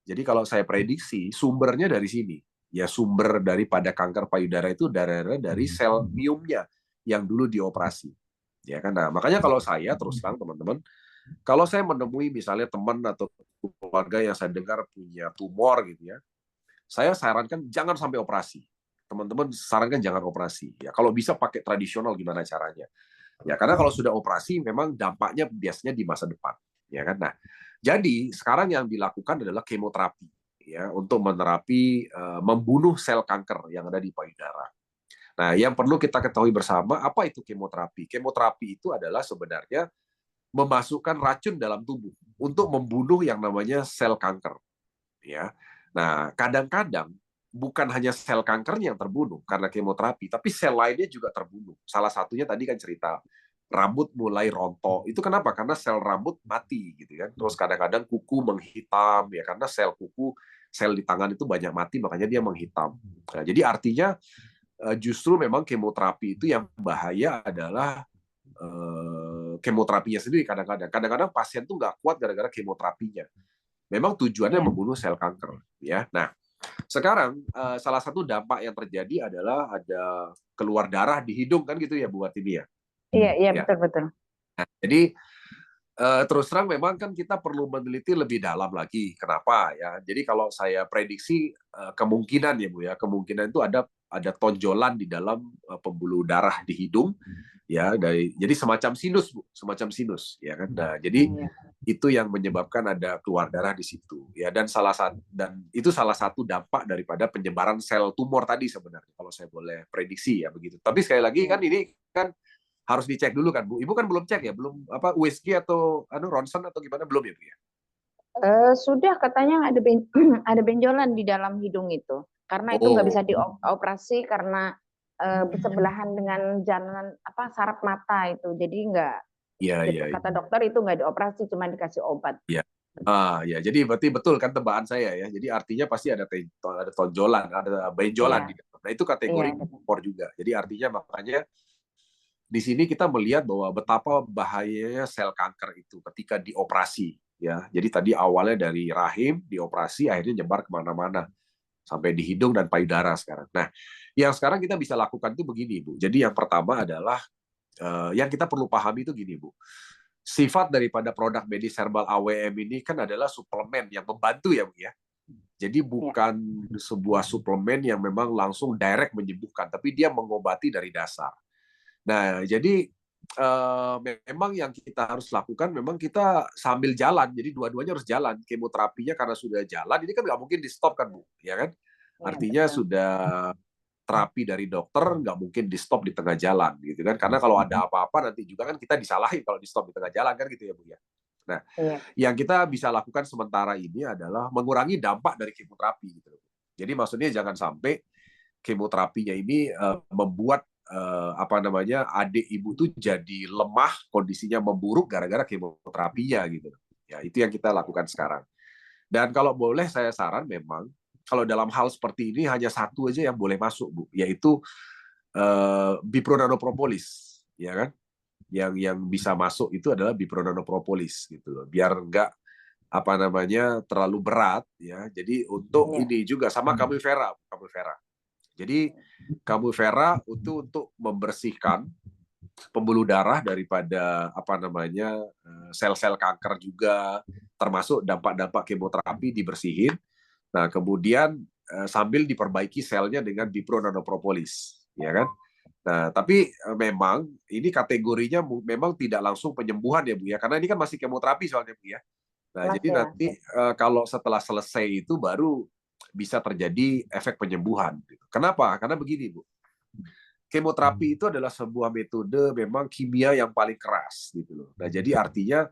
Jadi kalau saya prediksi sumbernya dari sini. Ya sumber daripada kanker payudara itu dari sel miomnya yang dulu dioperasi. Ya kan? Nah, makanya kalau saya terus terang teman-teman, kalau saya menemui misalnya teman atau keluarga yang saya dengar punya tumor gitu ya, saya sarankan jangan sampai operasi. Teman-teman sarankan jangan operasi. Ya kalau bisa pakai tradisional gimana caranya. Ya, karena kalau sudah operasi memang dampaknya biasanya di masa depan, ya kan. Nah, jadi sekarang yang dilakukan adalah kemoterapi, ya, untuk membunuh sel kanker yang ada di payudara. Nah, yang perlu kita ketahui bersama apa itu kemoterapi. Kemoterapi itu adalah sebenarnya memasukkan racun dalam tubuh untuk membunuh yang namanya sel kanker, ya. Nah, kadang-kadang bukan hanya sel kankernya yang terbunuh karena kemoterapi, tapi sel lainnya juga terbunuh. Salah satunya tadi kan cerita rambut mulai rontok. Itu kenapa? Karena sel rambut mati gitu kan. Terus kadang-kadang kuku menghitam ya karena sel kuku, sel di tangan itu banyak mati makanya dia menghitam. Nah, jadi artinya justru memang kemoterapi itu yang bahaya adalah kemoterapinya sendiri kadang-kadang. Kadang-kadang pasien tuh nggak kuat gara-gara kemoterapinya. Memang tujuannya membunuh sel kanker ya. Nah, sekarang salah satu dampak yang terjadi adalah ada keluar darah di hidung kan gitu ya Bu Watini ya. Iya, betul. Nah, jadi terus terang memang kan kita perlu meneliti lebih dalam lagi. Kenapa ya? Jadi kalau saya prediksi kemungkinan ya Bu ya, kemungkinan itu ada tonjolan di dalam pembuluh darah di hidung ya jadi semacam sinus Bu, semacam sinus ya kan. Nah, jadi itu yang menyebabkan ada keluar darah di situ ya dan itu salah satu dampak daripada penyebaran sel tumor tadi sebenarnya kalau saya boleh prediksi ya begitu. Tapi sekali lagi kan ini kan harus dicek dulu kan Bu. Ibu kan belum cek ya, belum USG atau ronsen atau gimana belum ya Bu ya? Sudah katanya ada benjolan di dalam hidung itu. Karena itu nggak bisa dioperasi karena bersebelahan dengan jalan saraf mata itu. Jadi nggak. Kata dokter itu nggak dioperasi, cuma dikasih obat. Iya. Ya, jadi berarti betul kan tebakan saya ya. Jadi artinya pasti ada tonjolan, ada benjolan di dalam. Nah, itu kategori tumor juga. Jadi artinya makanya di sini kita melihat bahwa betapa bahayanya sel kanker itu ketika dioperasi ya. Jadi tadi awalnya dari rahim dioperasi akhirnya nyebar kemana-mana sampai di hidung dan payudara sekarang. Nah, yang sekarang kita bisa lakukan itu begini Bu. Jadi yang pertama adalah yang kita perlu pahami itu gini Bu. Sifat daripada produk medis herbal AWM ini kan adalah suplemen yang membantu ya Bu ya. Jadi bukan sebuah suplemen yang memang langsung direct menyembuhkan, tapi dia mengobati dari dasar. Nah, jadi memang yang kita harus lakukan memang kita sambil jalan. Jadi dua-duanya harus jalan. Kemoterapinya karena sudah jalan, ini kan nggak mungkin di stop kan Bu, ya kan? Artinya sudah terapi dari dokter nggak mungkin di stop di tengah jalan, gitu kan? Karena kalau ada apa-apa nanti juga kan kita disalahin kalau di stop di tengah jalan kan gitu ya Bu ya. Nah, yang kita bisa lakukan sementara ini adalah mengurangi dampak dari kemoterapi gitu. Jadi maksudnya jangan sampai kemoterapinya ini membuat adik ibu tuh jadi lemah, kondisinya memburuk gara-gara kemoterapinya gitu. Ya, itu yang kita lakukan sekarang. Dan kalau boleh saya saran memang kalau dalam hal seperti ini hanya satu aja yang boleh masuk Bu, yaitu bipronanopropolis, ya kan? Yang bisa masuk itu adalah bipronanopropolis gitu loh. Biar enggak terlalu berat ya. Jadi untuk ini juga sama Camifera. Jadi Camifera itu untuk membersihkan pembuluh darah daripada sel-sel kanker juga, termasuk dampak-dampak kemoterapi dibersihin. Nah, kemudian sambil diperbaiki selnya dengan bipronanopropolis, ya kan? Nah, tapi memang ini kategorinya memang tidak langsung penyembuhan ya Bu ya, karena ini kan masih kemoterapi soalnya Bu ya. Nah, jadi nanti kalau setelah selesai itu baru bisa terjadi efek penyembuhan. Kenapa? Karena begini Bu, kemoterapi itu adalah sebuah metode memang kimia yang paling keras gitu loh. Nah, jadi artinya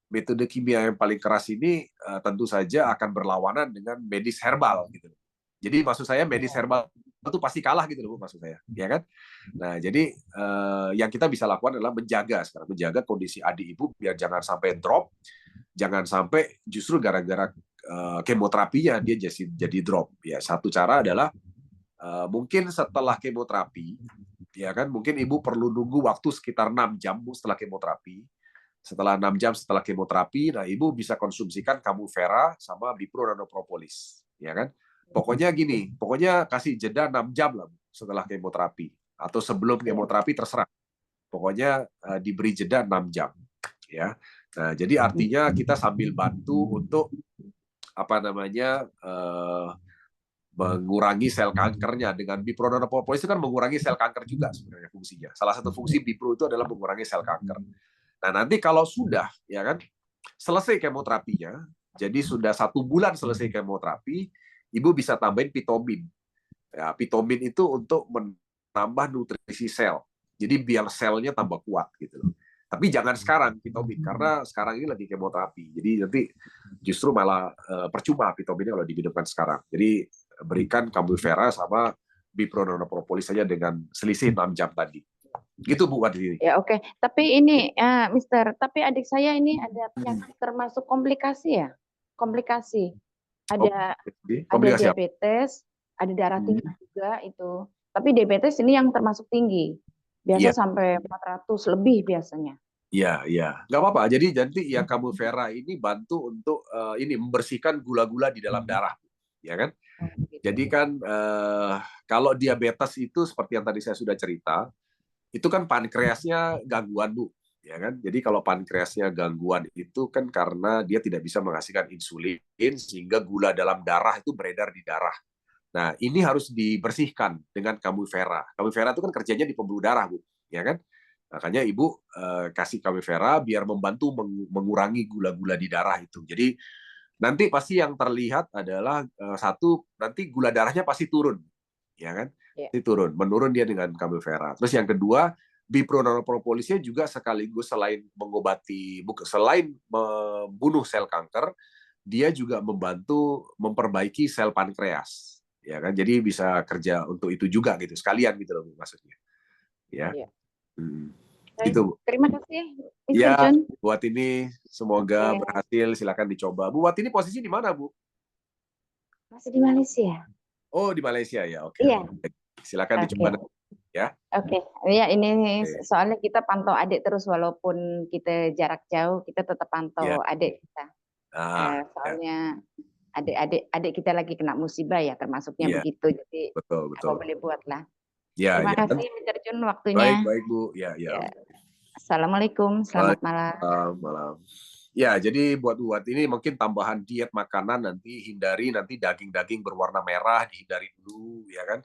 metode kimia yang paling keras ini tentu saja akan berlawanan dengan medis herbal gitu. Jadi maksud saya medis herbal itu pasti kalah gitu loh maksud saya, ya kan? Nah, jadi yang kita bisa lakukan adalah menjaga kondisi adik ibu biar jangan sampai drop, jangan sampai justru gara-gara kemoterapinya dia jadi drop. Ya, satu cara adalah mungkin setelah kemoterapi, ya kan? Mungkin ibu perlu nunggu waktu sekitar 6 jam setelah kemoterapi. Setelah 6 jam setelah kemoterapi, nah ibu bisa konsumsikan Camifera sama bipronanopropolis, ya kan? Pokoknya gini, pokoknya kasih jeda 6 jam lah setelah kemoterapi atau sebelum kemoterapi terserah. Pokoknya diberi jeda 6 jam, ya. Nah, jadi artinya kita sambil bantu untuk mengurangi sel kankernya dengan bipronanopropolis itu kan mengurangi sel kanker juga sebenarnya fungsinya. Salah satu fungsi bipro itu adalah mengurangi sel kanker. Nah, nanti kalau sudah ya kan selesai kemoterapinya, jadi sudah 1 bulan selesai kemoterapi, ibu bisa tambahin pitomin. Ya, pitomin itu untuk menambah nutrisi sel. Jadi biar selnya tambah kuat gitu loh. Tapi jangan sekarang pitomin karena sekarang ini lagi kemoterapi. Jadi nanti justru malah percuma pitominnya kalau diminumkan sekarang. Jadi berikan Camifera sama bipronanopropolis saja dengan selisih 6 jam tadi. Gitu Bu Wadini. Ya oke. Tapi ini Mister, tapi adik saya ini ada penyakit termasuk komplikasi ya? Komplikasi. Ada Komplikasi apa? diabetes, ada darah tinggi juga itu. Tapi diabetes ini yang termasuk tinggi. Biasa sampai 400 lebih biasanya. Iya, iya. Nggak apa-apa. Jadi yang kamu Vera ini bantu untuk ini membersihkan gula-gula di dalam darah, ya kan? Jadi kan kalau diabetes itu seperti yang tadi saya sudah cerita, itu kan pankreasnya gangguan, Bu, ya kan? Jadi kalau pankreasnya gangguan itu kan karena dia tidak bisa menghasilkan insulin sehingga gula dalam darah itu beredar di darah. Nah, ini harus dibersihkan dengan Kamu Vera. Kamu Vera itu kan kerjanya di pembuluh darah, Bu, ya kan? Makanya Ibu kasih Kamu Vera biar membantu mengurangi gula-gula di darah itu. Jadi nanti pasti yang terlihat adalah satu, nanti gula darahnya pasti turun, ya kan? Pasti turun, menurun dia dengan Kamu Vera. Terus yang kedua, Bipronanopropolisnya juga sekaligus selain selain membunuh sel kanker, dia juga membantu memperbaiki sel pankreas, ya kan? Jadi bisa kerja untuk itu juga gitu, sekalian gitu loh maksudnya, ya. Gitu. Terima kasih, Ya, John. buat ini semoga berhasil. Silakan dicoba. Bu Wati ini posisi di mana, Bu? Masih di Malaysia. Oh, di Malaysia ya. Oke. Iya. Silakan dicoba ya. Oke. Ya, ini soalnya kita pantau adik terus walaupun kita jarak jauh, kita tetap pantau adik kita. Soalnya adik kita lagi kena musibah ya, termasuknya begitu. Jadi betul. apa boleh buat lah. Ya, terima kasih Mr. Jun waktunya. Baik Bu. Ya. Assalamualaikum, selamat malam. Malam. Ya, jadi buat ini mungkin tambahan diet makanan nanti hindari daging-daging berwarna merah, dihindari dulu, ya kan?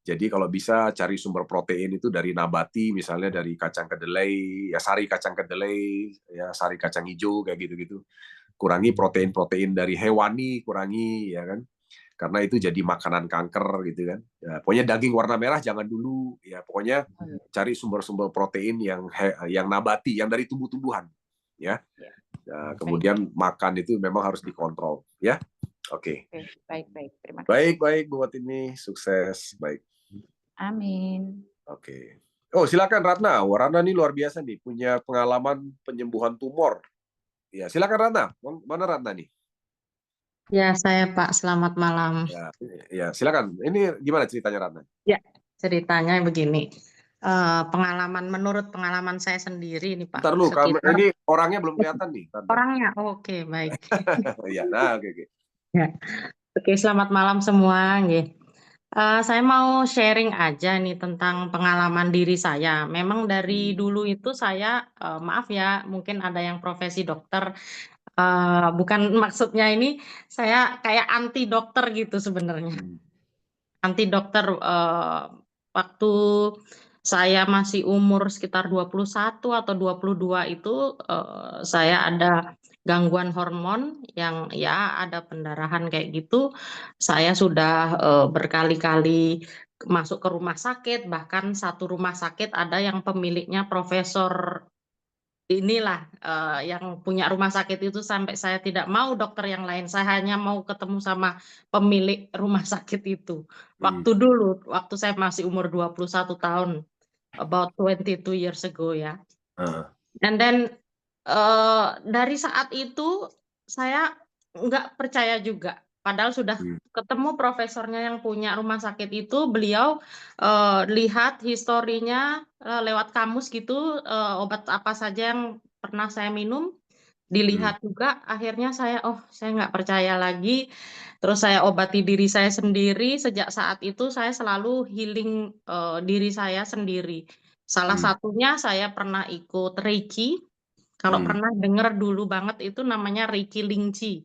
Jadi kalau bisa cari sumber protein itu dari nabati, misalnya dari kacang kedelai, ya sari kacang kedelai, ya sari kacang hijau kayak gitu-gitu. Kurangi protein-protein dari hewani, kurangi, ya kan? Karena itu jadi makanan kanker gitu kan. Ya, pokoknya daging warna merah jangan dulu, ya pokoknya cari sumber-sumber protein yang nabati, yang dari tumbuh-tumbuhan, ya. Nah, kemudian makan itu memang harus dikontrol, ya. Oke. Baik. Terima kasih. Baik buat ini sukses, baik. Amin. Oke. Oh, silakan Ratna. Ratna ini luar biasa nih, punya pengalaman penyembuhan tumor. Ya, silakan Ratna. Mana Ratna nih? Ya, saya Pak. Selamat malam. Ya, silakan. Ini gimana ceritanya Ratna? Ya, ceritanya begini. Menurut pengalaman saya sendiri nih Pak. Ntar lu, ini orangnya belum kelihatan nih. Orangnya, oke, baik. Ya, nah, oke. Ya. Oke, selamat malam semua. Saya mau sharing aja nih tentang pengalaman diri saya. Memang dari dulu itu saya, maaf ya, mungkin ada yang profesi dokter. Bukan maksudnya ini saya kayak anti dokter gitu sebenarnya. Anti dokter waktu saya masih umur sekitar 21 atau 22 itu saya ada gangguan hormon yang ya ada pendarahan kayak gitu. Saya sudah berkali-kali masuk ke rumah sakit, bahkan satu rumah sakit ada yang pemiliknya profesor inilah yang punya rumah sakit itu sampai saya tidak mau dokter yang lain, saya hanya mau ketemu sama pemilik rumah sakit itu. Waktu saya masih umur 21 tahun, about 22 years ago ya. And then dari saat itu saya nggak percaya juga. Padahal sudah ketemu profesornya yang punya rumah sakit itu, beliau lihat historinya lewat kamus gitu, obat apa saja yang pernah saya minum, dilihat juga. Akhirnya saya nggak percaya lagi. Terus saya obati diri saya sendiri. Sejak saat itu saya selalu healing diri saya sendiri. Salah satunya saya pernah ikut Reiki. Kalau pernah dengar dulu banget itu namanya Reiki Lingchi.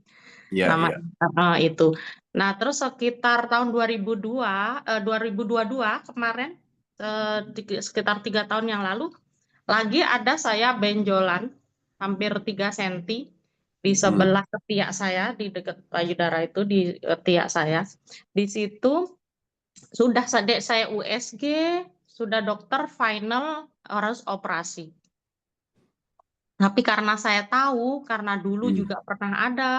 Itu. Nah, terus sekitar tahun 2022 kemarin, sekitar 3 tahun yang lalu, lagi ada saya benjolan hampir 3 cm di sebelah ketiak saya, di dekat payudara itu, di ketiak saya. Di situ sudah saya USG, sudah dokter final harus operasi. Tapi karena saya tahu, karena dulu juga pernah ada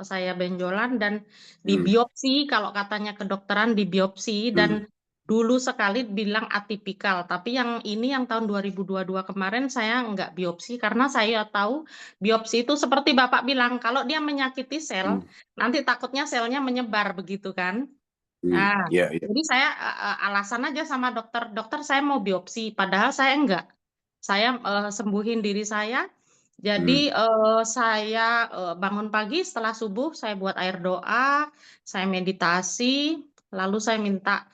saya benjolan dan dibiopsi, kalau katanya kedokteran dibiopsi, dan dulu sekali bilang atipikal, tapi yang ini yang tahun 2022 kemarin saya nggak biopsi karena saya tahu biopsi itu seperti Bapak bilang, kalau dia menyakiti sel, nanti takutnya selnya menyebar begitu kan. Nah, Iya, iya. jadi saya alasan aja sama dokter, "Dokter saya mau biopsi," padahal saya enggak. Saya sembuhin diri saya. Jadi saya bangun pagi setelah subuh, saya buat air doa, saya meditasi, lalu saya minta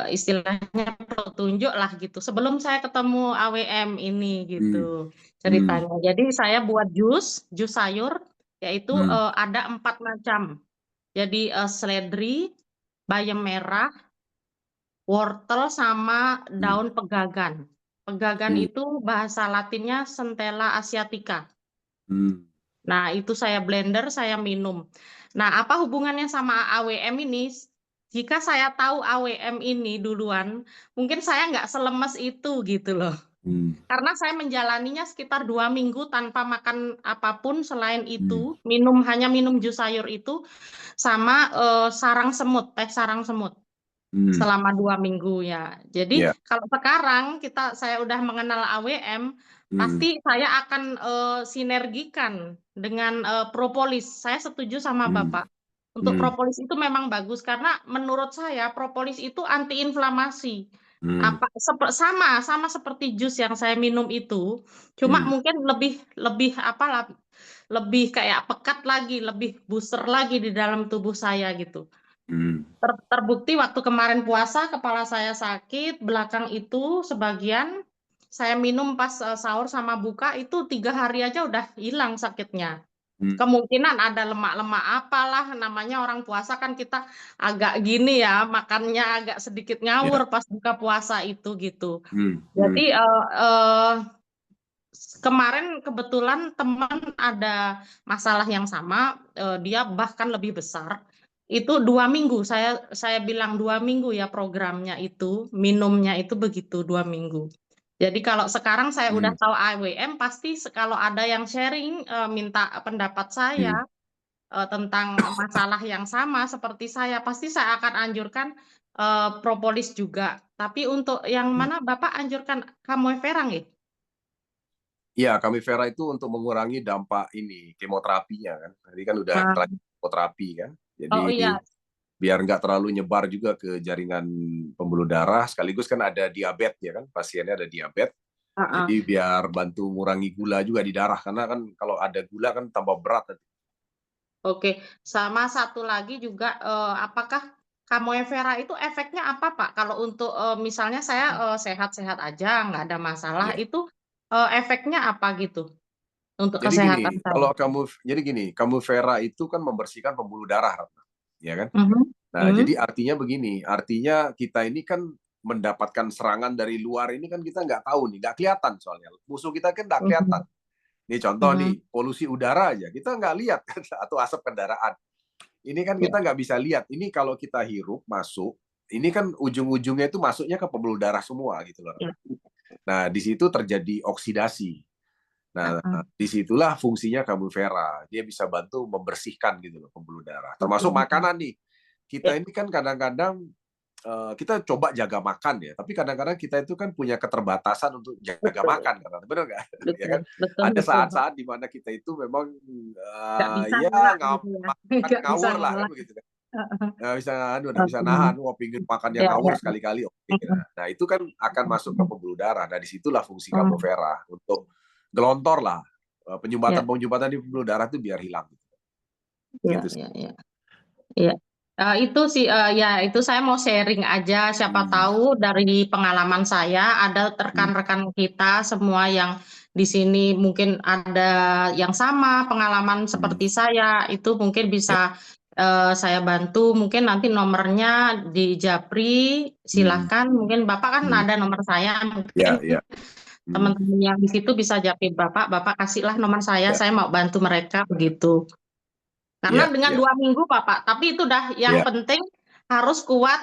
istilahnya petunjuk lah gitu. Sebelum saya ketemu AWM ini gitu ceritanya. Jadi saya buat jus sayur, yaitu ada 4 macam. Jadi seledri, bayam merah, wortel, sama daun pegagan. Pegagan itu bahasa latinnya Centella asiatica. Nah, itu saya blender, saya minum. Nah, apa hubungannya sama AWM ini? Jika saya tahu AWM ini duluan, mungkin saya nggak selemes itu gitu loh. Karena saya menjalaninya sekitar 2 minggu tanpa makan apapun selain itu, hanya minum jus sayur itu, sama sarang semut, teh sarang semut. Selama 2 minggu ya. Jadi kalau sekarang saya udah mengenal AWM, pasti saya akan sinergikan dengan propolis. Saya setuju sama Bapak. Untuk propolis itu memang bagus karena menurut saya propolis itu antiinflamasi. Sama seperti jus yang saya minum itu, cuma mungkin lebih kayak pekat lagi, lebih booster lagi di dalam tubuh saya gitu. Terbukti waktu kemarin puasa kepala saya sakit, belakang itu sebagian saya minum pas sahur sama buka itu 3 hari aja udah hilang sakitnya. Kemungkinan ada lemak-lemak apalah, namanya orang puasa kan kita agak gini ya, makannya agak sedikit ngawur pas buka puasa itu gitu. Jadi kemarin kebetulan teman ada masalah yang sama, dia bahkan lebih besar. Itu 2 minggu, saya bilang 2 minggu ya programnya itu, minumnya itu begitu 2 minggu. Jadi kalau sekarang saya udah tahu AWM, pasti kalau ada yang sharing, minta pendapat saya tentang masalah yang sama seperti saya, pasti saya akan anjurkan propolis juga. Tapi untuk yang mana Bapak anjurkan Camoe vera nggih? Iya, Camifera itu untuk mengurangi dampak ini kemoterapinya kan. Tadi kan udah terakhir kemoterapi kan. Jadi Oh iya. biar nggak terlalu nyebar juga ke jaringan pembuluh darah, sekaligus kan ada diabetes ya kan, pasiennya ada diabetes. Jadi biar bantu mengurangi gula juga di darah karena kan kalau ada gula kan tambah berat. Oke, sama satu lagi juga apakah Camoe vera itu efeknya apa Pak? Kalau untuk misalnya saya sehat-sehat aja, nggak ada masalah, itu efeknya apa gitu untuk Jadi kesehatan gini, saya? Camifera itu kan membersihkan pembuluh darah, ya kan? Nah, jadi artinya begini, artinya kita ini kan mendapatkan serangan dari luar ini kan kita nggak tahu nih, nggak kelihatan soalnya. Musuh kita kan nggak kelihatan. Nih contoh nih, polusi udara aja, kita nggak lihat atau asap kendaraan. Ini kan kita nggak bisa lihat. Ini kalau kita hirup masuk, ini kan ujung-ujungnya itu masuknya ke pembuluh darah semua gitu loh. Nah, di situ terjadi oksidasi. Nah, disitulah fungsinya Camifera. Dia bisa bantu membersihkan gitu loh pembuluh darah. Termasuk makanan nih. Kita ini kan kadang-kadang kita coba jaga makan ya, tapi kadang-kadang kita itu kan punya keterbatasan untuk jaga makan, benar nggak? Ya kan? Ada saat-saat di mana kita itu memang ya ngawur lah kan begitu kan. Nggak bisa nahan, mau pingin makannya ngawur sekali-kali. Nah itu kan akan masuk ke pembuluh darah. Nah disitulah fungsi Camifera untuk gelontor lah penyumbatan di pembuluh darah itu biar hilang. Gitu sih. Iya. Itu sih ya itu saya mau sharing aja, siapa tahu dari pengalaman saya ada rekan-rekan kita semua yang di sini mungkin ada yang sama pengalaman seperti saya, itu mungkin bisa saya bantu, mungkin nanti nomornya di Japri, silahkan, mungkin Bapak kan ada nomor saya, mungkin teman-teman yang di situ bisa Japri Bapak kasihlah nomor saya mau bantu mereka begitu. Karena dengan 2 minggu Bapak, tapi itu dah yang penting harus kuat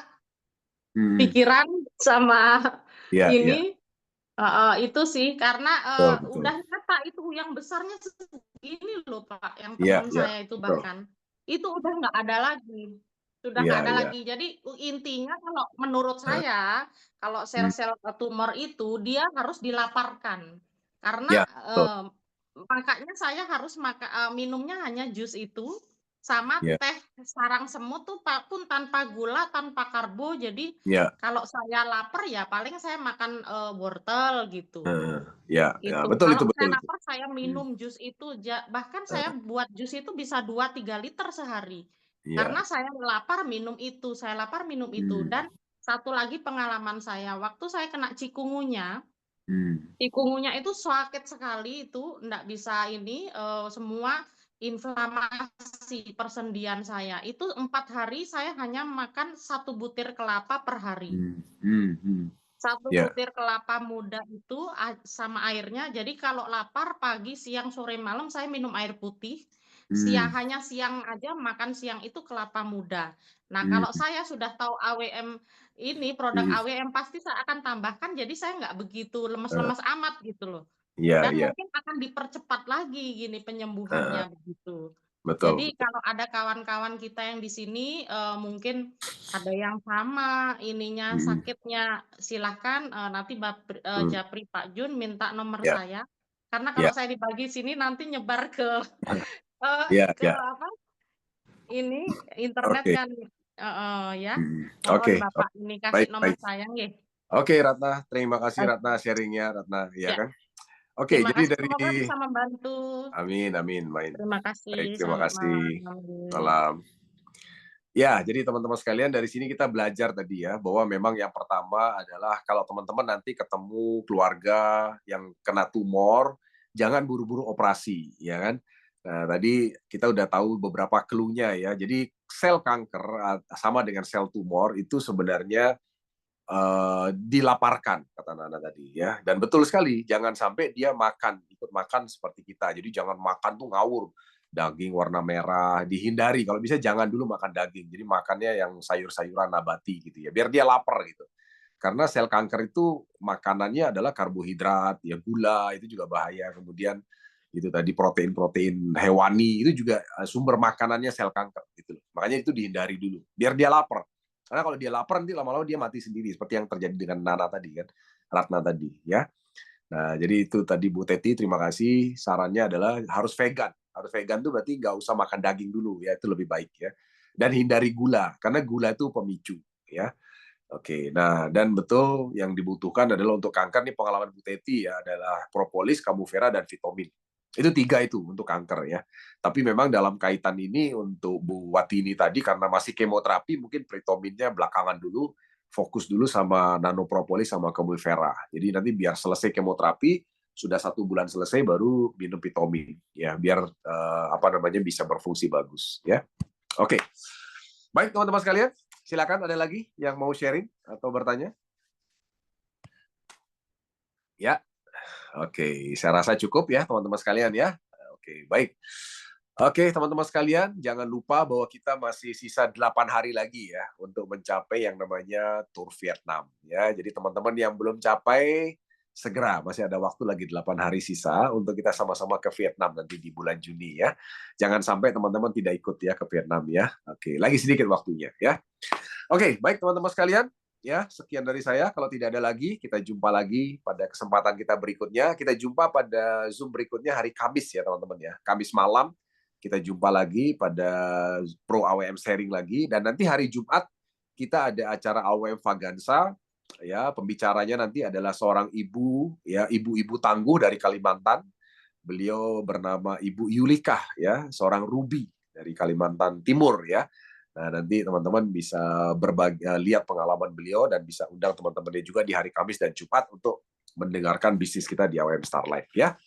pikiran sama ini. Itu sih karena udah nyata itu yang besarnya segini loh Pak, yang teman saya itu bahkan itu udah nggak ada lagi. Sudah nggak ada lagi. Jadi intinya kalau menurut saya, kalau sel-sel tumor itu dia harus dilaparkan. Karena makanya saya harus minumnya hanya jus itu sama teh sarang semut tuh pun tanpa gula, tanpa karbo. Jadi kalau saya lapar ya paling saya makan wortel gitu. Betul Kalau itu, saya betul. lapar saya minum jus itu, bahkan saya buat jus itu bisa 2-3 liter sehari. Karena saya lapar minum itu, saya lapar minum itu. Dan satu lagi pengalaman saya, waktu saya kena cikungunya, cikungunya itu sakit sekali itu, enggak bisa ini, semua inflamasi persendian saya. Itu 4 hari saya hanya makan 1 butir kelapa per hari. 1 butir kelapa muda itu sama airnya. Jadi kalau lapar pagi, siang, sore, malam saya minum air putih. Hanya siang aja makan siang itu kelapa muda. Nah, kalau saya sudah tahu AWM ini, produk AWM pasti saya akan tambahkan, jadi saya nggak begitu lemes-lemes amat gitu loh. Dan mungkin akan dipercepat lagi gini penyembuhannya begitu. Jadi kalau ada kawan-kawan kita yang di sini mungkin ada yang sama ininya sakitnya, silahkan nanti Japri Pak Jun minta nomor saya. Karena kalau saya dibagi sini nanti nyebar ke apa? Ini internet kan, ya. Mohon Bapak ini kasih nomor saya nggih. Oke, Ratna, terima kasih Ratna sharingnya, Ratna, ya kan? Oke, Terima jadi kasih, semoga bisa membantu. Amin. Terima kasih. Baik, terima kasih. Malam. Salam. Ya, jadi teman-teman sekalian dari sini kita belajar tadi ya, bahwa memang yang pertama adalah kalau teman-teman nanti ketemu keluarga yang kena tumor, jangan buru-buru operasi, ya kan? Nah, tadi kita udah tahu beberapa clue-nya ya. Jadi sel kanker sama dengan sel tumor itu sebenarnya dilaparkan, kata Nana tadi ya. Dan betul sekali, jangan sampai dia ikut makan seperti kita. Jadi jangan makan tuh ngawur. Daging warna merah dihindari, kalau bisa jangan dulu makan daging, jadi makannya yang sayur-sayuran nabati gitu ya, biar dia lapar gitu. Karena sel kanker itu makanannya adalah karbohidrat, ya gula itu juga bahaya, kemudian itu tadi protein-protein hewani itu juga sumber makanannya sel kanker gitu. Makanya itu dihindari dulu, biar dia lapar. Karena kalau dia lapar nanti lama-lama dia mati sendiri, seperti yang terjadi dengan Nana tadi kan, Ratna tadi ya. Nah, jadi itu tadi Bu Teti, terima kasih. Sarannya adalah harus vegan. Harus vegan itu berarti nggak usah makan daging dulu, ya itu lebih baik ya. Dan hindari gula, karena gula itu pemicu ya. Oke, nah dan betul yang dibutuhkan adalah untuk kanker nih pengalaman Bu Teti ya adalah propolis, camu vera dan vitamin. Itu 3 itu untuk kanker ya. Tapi memang dalam kaitan ini untuk Bu Watini tadi karena masih kemoterapi mungkin vitaminnya belakangan dulu, fokus dulu sama nanopropolis sama camu vera. Jadi nanti biar selesai kemoterapi sudah 1 bulan selesai baru minum vitamin ya biar bisa berfungsi bagus ya. Oke. Baik teman-teman sekalian, silakan ada lagi yang mau sharing atau bertanya? Ya. Oke, saya rasa cukup ya teman-teman sekalian ya. Oke, baik. Oke, teman-teman sekalian, jangan lupa bahwa kita masih sisa 8 hari lagi ya untuk mencapai yang namanya Tour Vietnam ya. Jadi teman-teman yang belum capai segera, masih ada waktu lagi 8 hari sisa untuk kita sama-sama ke Vietnam nanti di bulan Juni ya. Jangan sampai teman-teman tidak ikut ya ke Vietnam ya. Oke, lagi sedikit waktunya ya. Oke, baik teman-teman sekalian. Ya, sekian dari saya. Kalau tidak ada lagi, kita jumpa lagi pada kesempatan kita berikutnya. Kita jumpa pada Zoom berikutnya hari Kamis ya teman-teman ya. Kamis malam kita jumpa lagi pada Pro AWM Sharing lagi. Dan nanti hari Jumat kita ada acara AWM Vagansa. Ya, pembicaranya nanti adalah seorang ibu, ya ibu-ibu tangguh dari Kalimantan. Beliau bernama Ibu Yulika, ya seorang Ruby dari Kalimantan Timur ya. Nah, nanti teman-teman bisa berbagi, lihat pengalaman beliau dan bisa undang teman-temannya juga di hari Kamis dan Jumat untuk mendengarkan bisnis kita di AWM Star Life ya.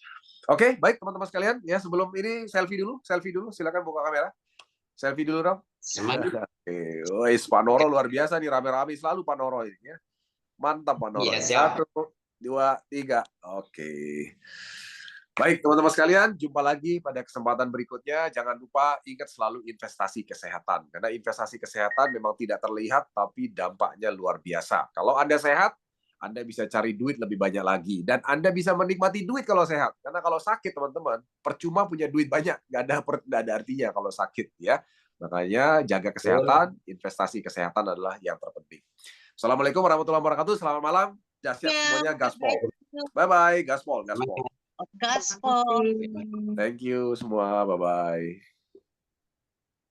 Oke, baik teman-teman sekalian. Ya, sebelum ini selfie dulu. Silakan buka kamera. Selfie dulu dong. Semangat. Oke, Pak Noro luar biasa nih, rame-rame selalu Pak Noro ini ya. Mantap Pak Noro. Iya, siap. 1, 2, 3. Oke. Baik teman-teman sekalian, jumpa lagi pada kesempatan berikutnya. Jangan lupa ingat selalu investasi kesehatan. Karena investasi kesehatan memang tidak terlihat, tapi dampaknya luar biasa. Kalau Anda sehat, Anda bisa cari duit lebih banyak lagi. Dan Anda bisa menikmati duit kalau sehat. Karena kalau sakit teman-teman, percuma punya duit banyak. Nggak ada artinya kalau sakit ya. Makanya jaga kesehatan, investasi kesehatan adalah yang terpenting. Assalamualaikum warahmatullahi wabarakatuh. Selamat malam. Dahsyat semuanya, gaspol. Bye-bye, gaspol, gaspol. Gaspol. Thank you semua, bye-bye.